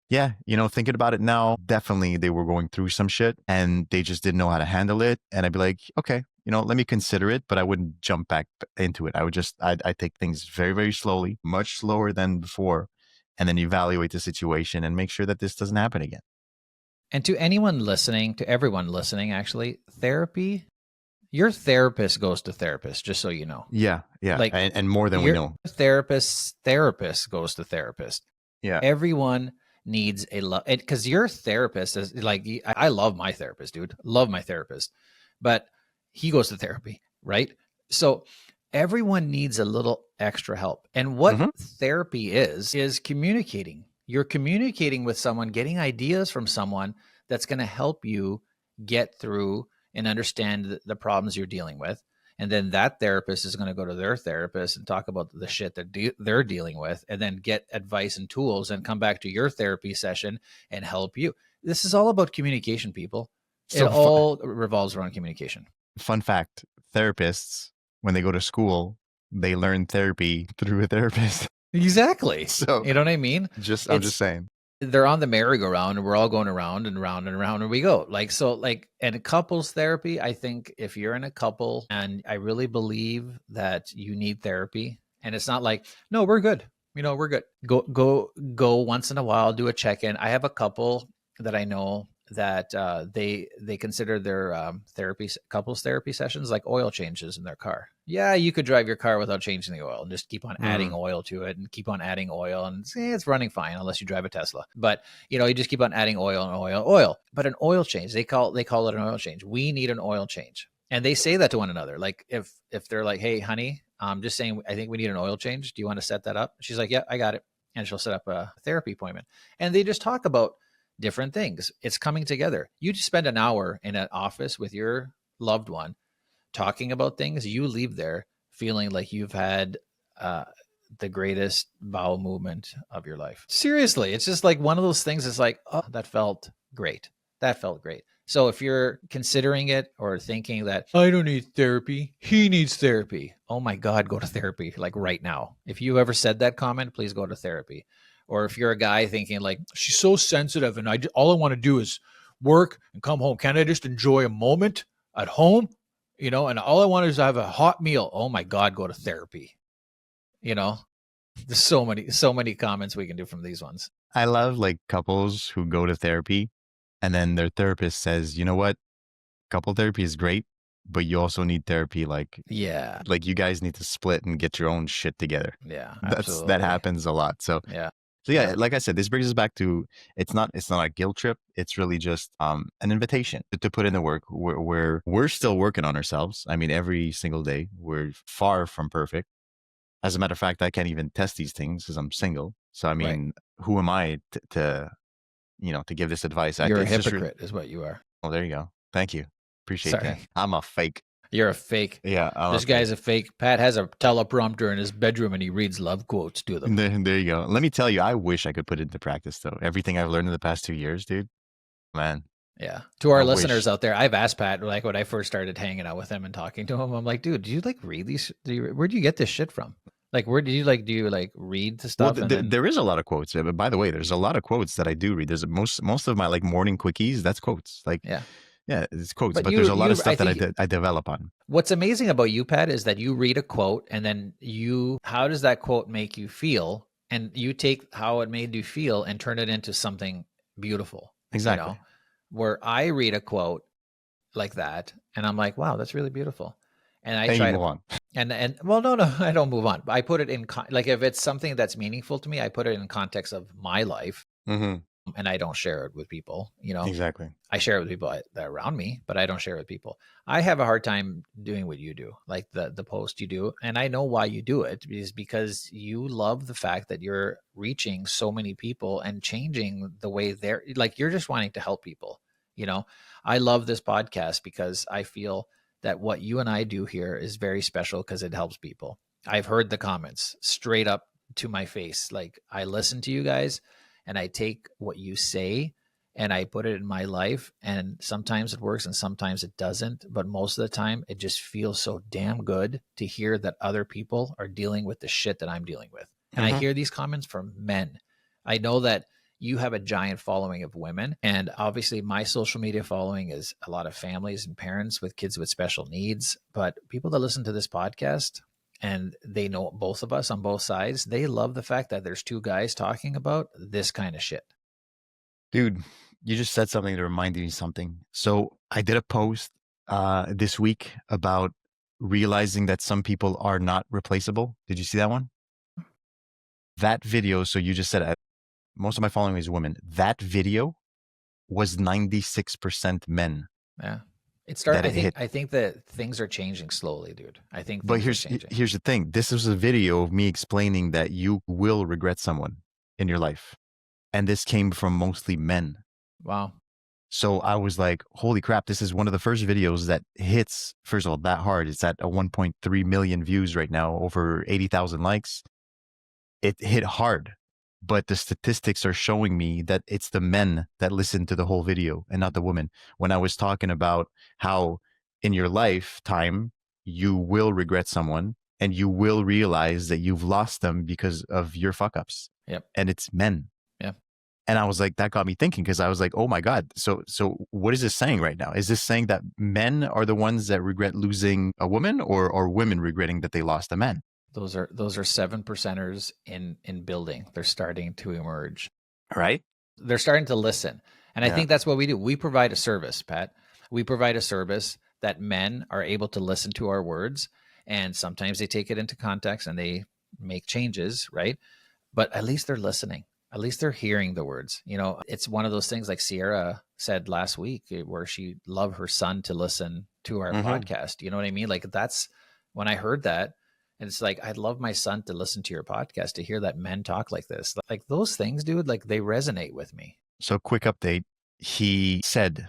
yeah, thinking about it now, definitely they were going through some shit and they just didn't know how to handle it. And I'd be like, okay, let me consider it, but I wouldn't jump back into it. I'd take things very, very slowly, much slower than before, and then evaluate the situation and make sure that this doesn't happen again. And to everyone listening, actually, therapy, your therapist goes to therapist, just so you know. Yeah. Like, and more than we know. Therapist goes to therapist. Yeah. Everyone needs because your therapist is like, I love my therapist, dude. Love my therapist, but he goes to therapy, right? So everyone needs a little extra help. And what therapy is communicating. You're communicating with someone, getting ideas from someone that's going to help you get through and understand the problems you're dealing with. And then that therapist is going to go to their therapist and talk about the shit that they're dealing with, and then get advice and tools and come back to your therapy session and help you. This is all about communication, people. So it all revolves around communication. Fun fact, therapists, when they go to school, they learn therapy through a therapist. Exactly. So, you know what I mean? I'm just saying. They're on the merry-go-round and we're all going around and round and round and we go. And couples therapy, I think if you're in a couple, and I really believe that you need therapy, and it's not like, no, we're good. We're good. Go once in a while, do a check-in. I have a couple that I know that they consider their couples therapy sessions like oil changes in their car. Yeah, you could drive your car without changing the oil and just keep on adding oil to it and keep on adding oil, and it's running fine unless you drive a Tesla. But you just keep on adding oil and oil. But an oil change, they call it an oil change. We need an oil change, and they say that to one another. Like if they're like, "Hey, honey, I'm just saying, I think we need an oil change. Do you want to set that up?" She's like, "Yeah, I got it," and she'll set up a therapy appointment, and they just talk about different things. It's coming together. You just spend an hour in an office with your loved one talking about things. You leave there feeling like you've had the greatest bowel movement of your life. Seriously, it's just like one of those things. It's like, oh, that felt great. That felt great. So if you're considering it or thinking that I don't need therapy, he needs therapy. Oh my God, go to therapy like right now. If you ever said that comment, please go to therapy. Or if you're a guy thinking like, she's so sensitive and all I want to do is work and come home. Can't I just enjoy a moment at home? And all I want is to have a hot meal. Oh my God, go to therapy. There's so many comments we can do from these ones. I love like couples who go to therapy and then their therapist says, you know what? Couple therapy is great, but you also need therapy. Like you guys need to split and get your own shit together. Yeah, that happens a lot. So yeah, like I said, this brings us back to it's not a guilt trip. It's really just an invitation to put in the work. We're still working on ourselves. I mean, every single day, we're far from perfect. As a matter of fact, I can't even test these things because I'm single. So I mean, who am I to give this advice? You're a hypocrite, is what you are. Oh, there you go. Thank you. Appreciate that. I'm a fake. You're a fake. Yeah. This guy's a fake. Pat has a teleprompter in his bedroom and he reads love quotes to them. There you go. Let me tell you, I wish I could put it into practice though. Everything I've learned in the past 2 years, dude, man. Yeah. To our listeners out there, I've asked Pat, like when I first started hanging out with him and talking to him, I'm like, dude, do you like read these? Where do you get this shit from? Like, where do you read the stuff? Well, there is a lot of quotes. But by the way, there's a lot of quotes that I do read. There's most of my like morning quickies. That's quotes. Like, yeah, it's quotes, but there's a lot of stuff that I develop on. What's amazing about you, Pat, is that you read a quote and then how does that quote make you feel? And you take how it made you feel and turn it into something beautiful. Exactly. Where I read a quote like that and I'm like, wow, that's really beautiful. And I try to move on. And well, no, I don't move on. But I put it in, like if it's something that's meaningful to me, I put it in context of my life. Mm-hmm. And I don't share it with people, Exactly. I share it with people that are around me, but I don't share it with people. I have a hard time doing what you do, like the post you do. And I know why you do it is because you love the fact that you're reaching so many people and changing the way they're like, you're just wanting to help people. I love this podcast because I feel that what you and I do here is very special because it helps people. I've heard the comments straight up to my face. Like I listen to you guys and I take what you say and I put it in my life. And sometimes it works and sometimes it doesn't. But most of the time, it just feels so damn good to hear that other people are dealing with the shit that I'm dealing with. And I hear these comments from men. I know that you have a giant following of women. And obviously my social media following is a lot of families and parents with kids with special needs. But people that listen to this podcast, and they know both of us on both sides, they love the fact that there's two guys talking about this kind of shit. Dude, you just said something that reminded me of something. So I did a post this week about realizing that some people are not replaceable. Did you see that one? That video, so you just said most of my following is women. That video was 96% men. Yeah. It started. I think that things are changing slowly, dude. I think. But here's the thing. This was a video of me explaining that you will regret someone in your life, and this came from mostly men. Wow. So I was like, "Holy crap! This is one of the first videos that hits. First of all, that hard. It's at a 1.3 million views right now, over 80,000 likes. It hit hard." But the statistics are showing me that it's the men that listen to the whole video and not the women. When I was talking about how in your lifetime, you will regret someone and you will realize that you've lost them because of your fuck ups. Yep. And it's men. Yeah. And I was like, that got me thinking because I was like, oh my God. So what is this saying right now? Is this saying that men are the ones that regret losing a woman or women regretting that they lost a man? Those are 7%ers in building. They're starting to emerge. Right. They're starting to listen. And I think that's what we do. We provide a service, Pat. We provide a service that men are able to listen to our words, and sometimes they take it into context and they make changes, right? But at least they're listening. At least they're hearing the words. You know, it's one of those things like Sierra said last week where she loved her son to listen to our podcast. You know what I mean? Like that's when I heard that. And it's like, I'd love my son to listen to your podcast, to hear that men talk like this. Like those things, dude, like they resonate with me. So quick update. He said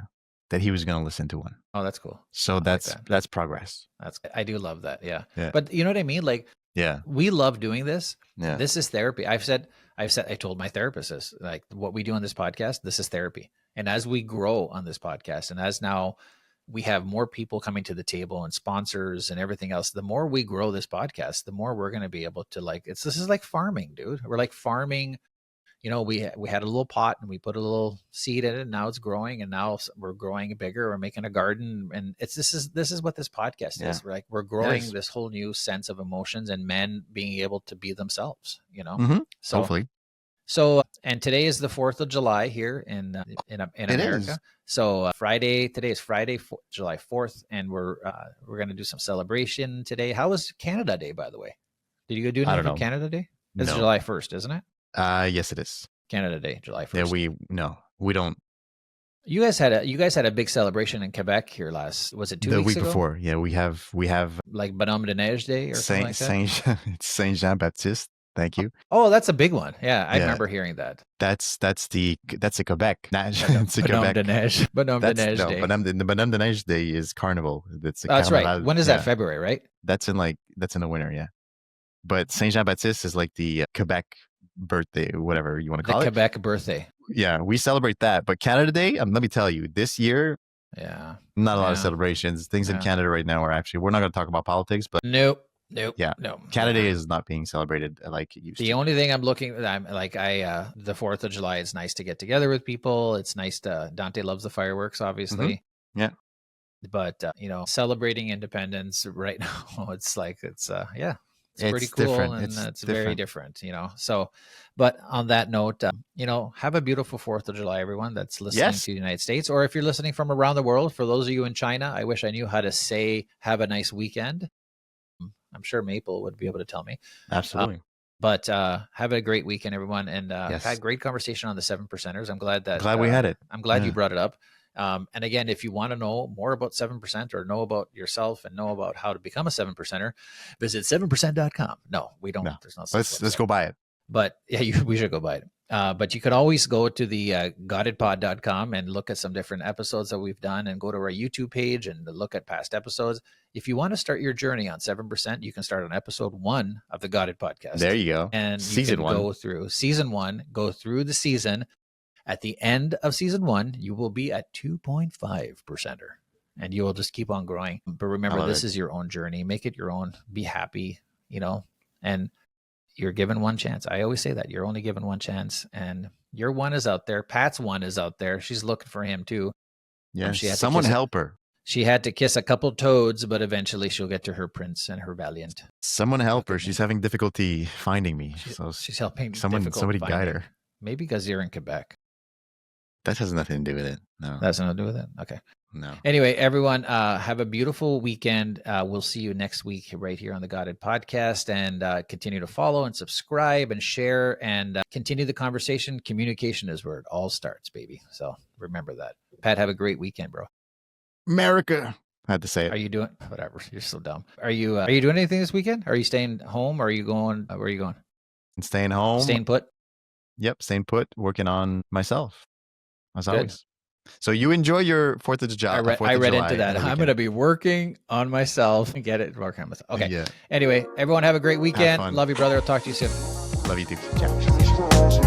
that he was going to listen to one. Oh, that's cool. So that's progress. I do love that. Yeah. Yeah. But you know what I mean? Like, yeah, we love doing this. Yeah. This is therapy. I told my therapist this, like what we do on this podcast, this is therapy. And as we grow on this podcast, and as now we have more people coming to the table and sponsors and everything else, the more we grow this podcast, the more we're going to be able to this is like farming, dude. We're like farming. You know, we had a little pot and we put a little seed in it, and now it's growing, and now we're growing bigger. We're making a garden, and this is what this podcast is. We're growing this whole new sense of emotions and men being able to be themselves. You know, so hopefully. So, and today is the 4th of July here in America. Is. So Friday, today is Friday, July 4th, and we're going to do some celebration today. How was Canada Day, by the way? Did you go do anything for Canada Day? It's July 1st, isn't it? Yes, it is. Canada Day, July 1st. Yeah, we don't. You guys had a big celebration in Quebec here was it 2 weeks ago? The week before. Yeah, we have like Bonhomme de Neige Day or something like that. It's Saint Jean Baptiste. Thank you. Oh, that's a big one. Yeah, I remember hearing that. That's a Quebec. It's a Bonhomme de Neige. Bonhomme de Neige Day. The Bonhomme de Neige Day is Carnival. That's right. When is that? February, right? That's in the winter, yeah. But Saint Jean Baptiste is like the Quebec birthday, whatever you want to call it. The Quebec birthday. Yeah, we celebrate that. But Canada Day, let me tell you, this year, not a lot of celebrations. Things in Canada right now are actually, we're not going to talk about politics, but Nope. Yeah. No. Canada Day is not being celebrated like it used to. The only thing the 4th of July, it's nice to get together with people. It's nice Dante loves the fireworks, obviously. Yeah. But, celebrating independence right now, it's pretty cool. Different. And it's very different, So, but on that note, have a beautiful 4th of July, everyone that's listening to the United States. Or if you're listening from around the world, for those of you in China, I wish I knew how to say, have a nice weekend. I'm sure Maple would be able to tell me. Absolutely. But have a great weekend, everyone. And had a great conversation on the 7%ers. I'm glad we had it. I'm glad you brought it up. And again, if you want to know more about 7% or know about yourself and know about how to become a 7%er, visit 7%.com. No, we don't. No. There's no. Let's go buy it. But we should go buy it. But you could always go to the gottedpod.com and look at some different episodes that we've done, and go to our YouTube page and look at past episodes. If you want to start your journey on 7%, you can start on episode 1 of the Godded podcast. There you go. And season 1. Go through season 1, go through the season. At the end of season 1, you will be at 2.5%er, and you will just keep on growing. But remember, this is your own journey. Make it your own. Be happy, and you're given one chance. I always say that you're only given one chance, and your one is out there. Pat's one is out there. She's looking for him too. Yeah, someone help her. She had to kiss a couple toads, but eventually she'll get to her prince and her valiant. Someone help her. She's having difficulty finding me. She's helping. Somebody guide her. Maybe because you're in Quebec. That has nothing to do with it. No. That's nothing to do with it? Okay. No. Anyway, everyone, have a beautiful weekend. We'll see you next week right here on the Godded Podcast, and continue to follow and subscribe and share and continue the conversation. Communication is where it all starts, baby. So remember that. Pat, have a great weekend, bro. America. I had to say it. Are you doing whatever? You're so dumb. Are you doing anything this weekend? Are you staying home? Or are you going? Where are you going? I'm staying home. Staying put? Yep, staying put, working on myself. As always. So you enjoy your 4th of July. I read into that. I'm going to be working on myself and get it. Working on myself. Okay. Yeah. Anyway, everyone have a great weekend. Love you, brother. I'll talk to you soon. Love you too. Ciao.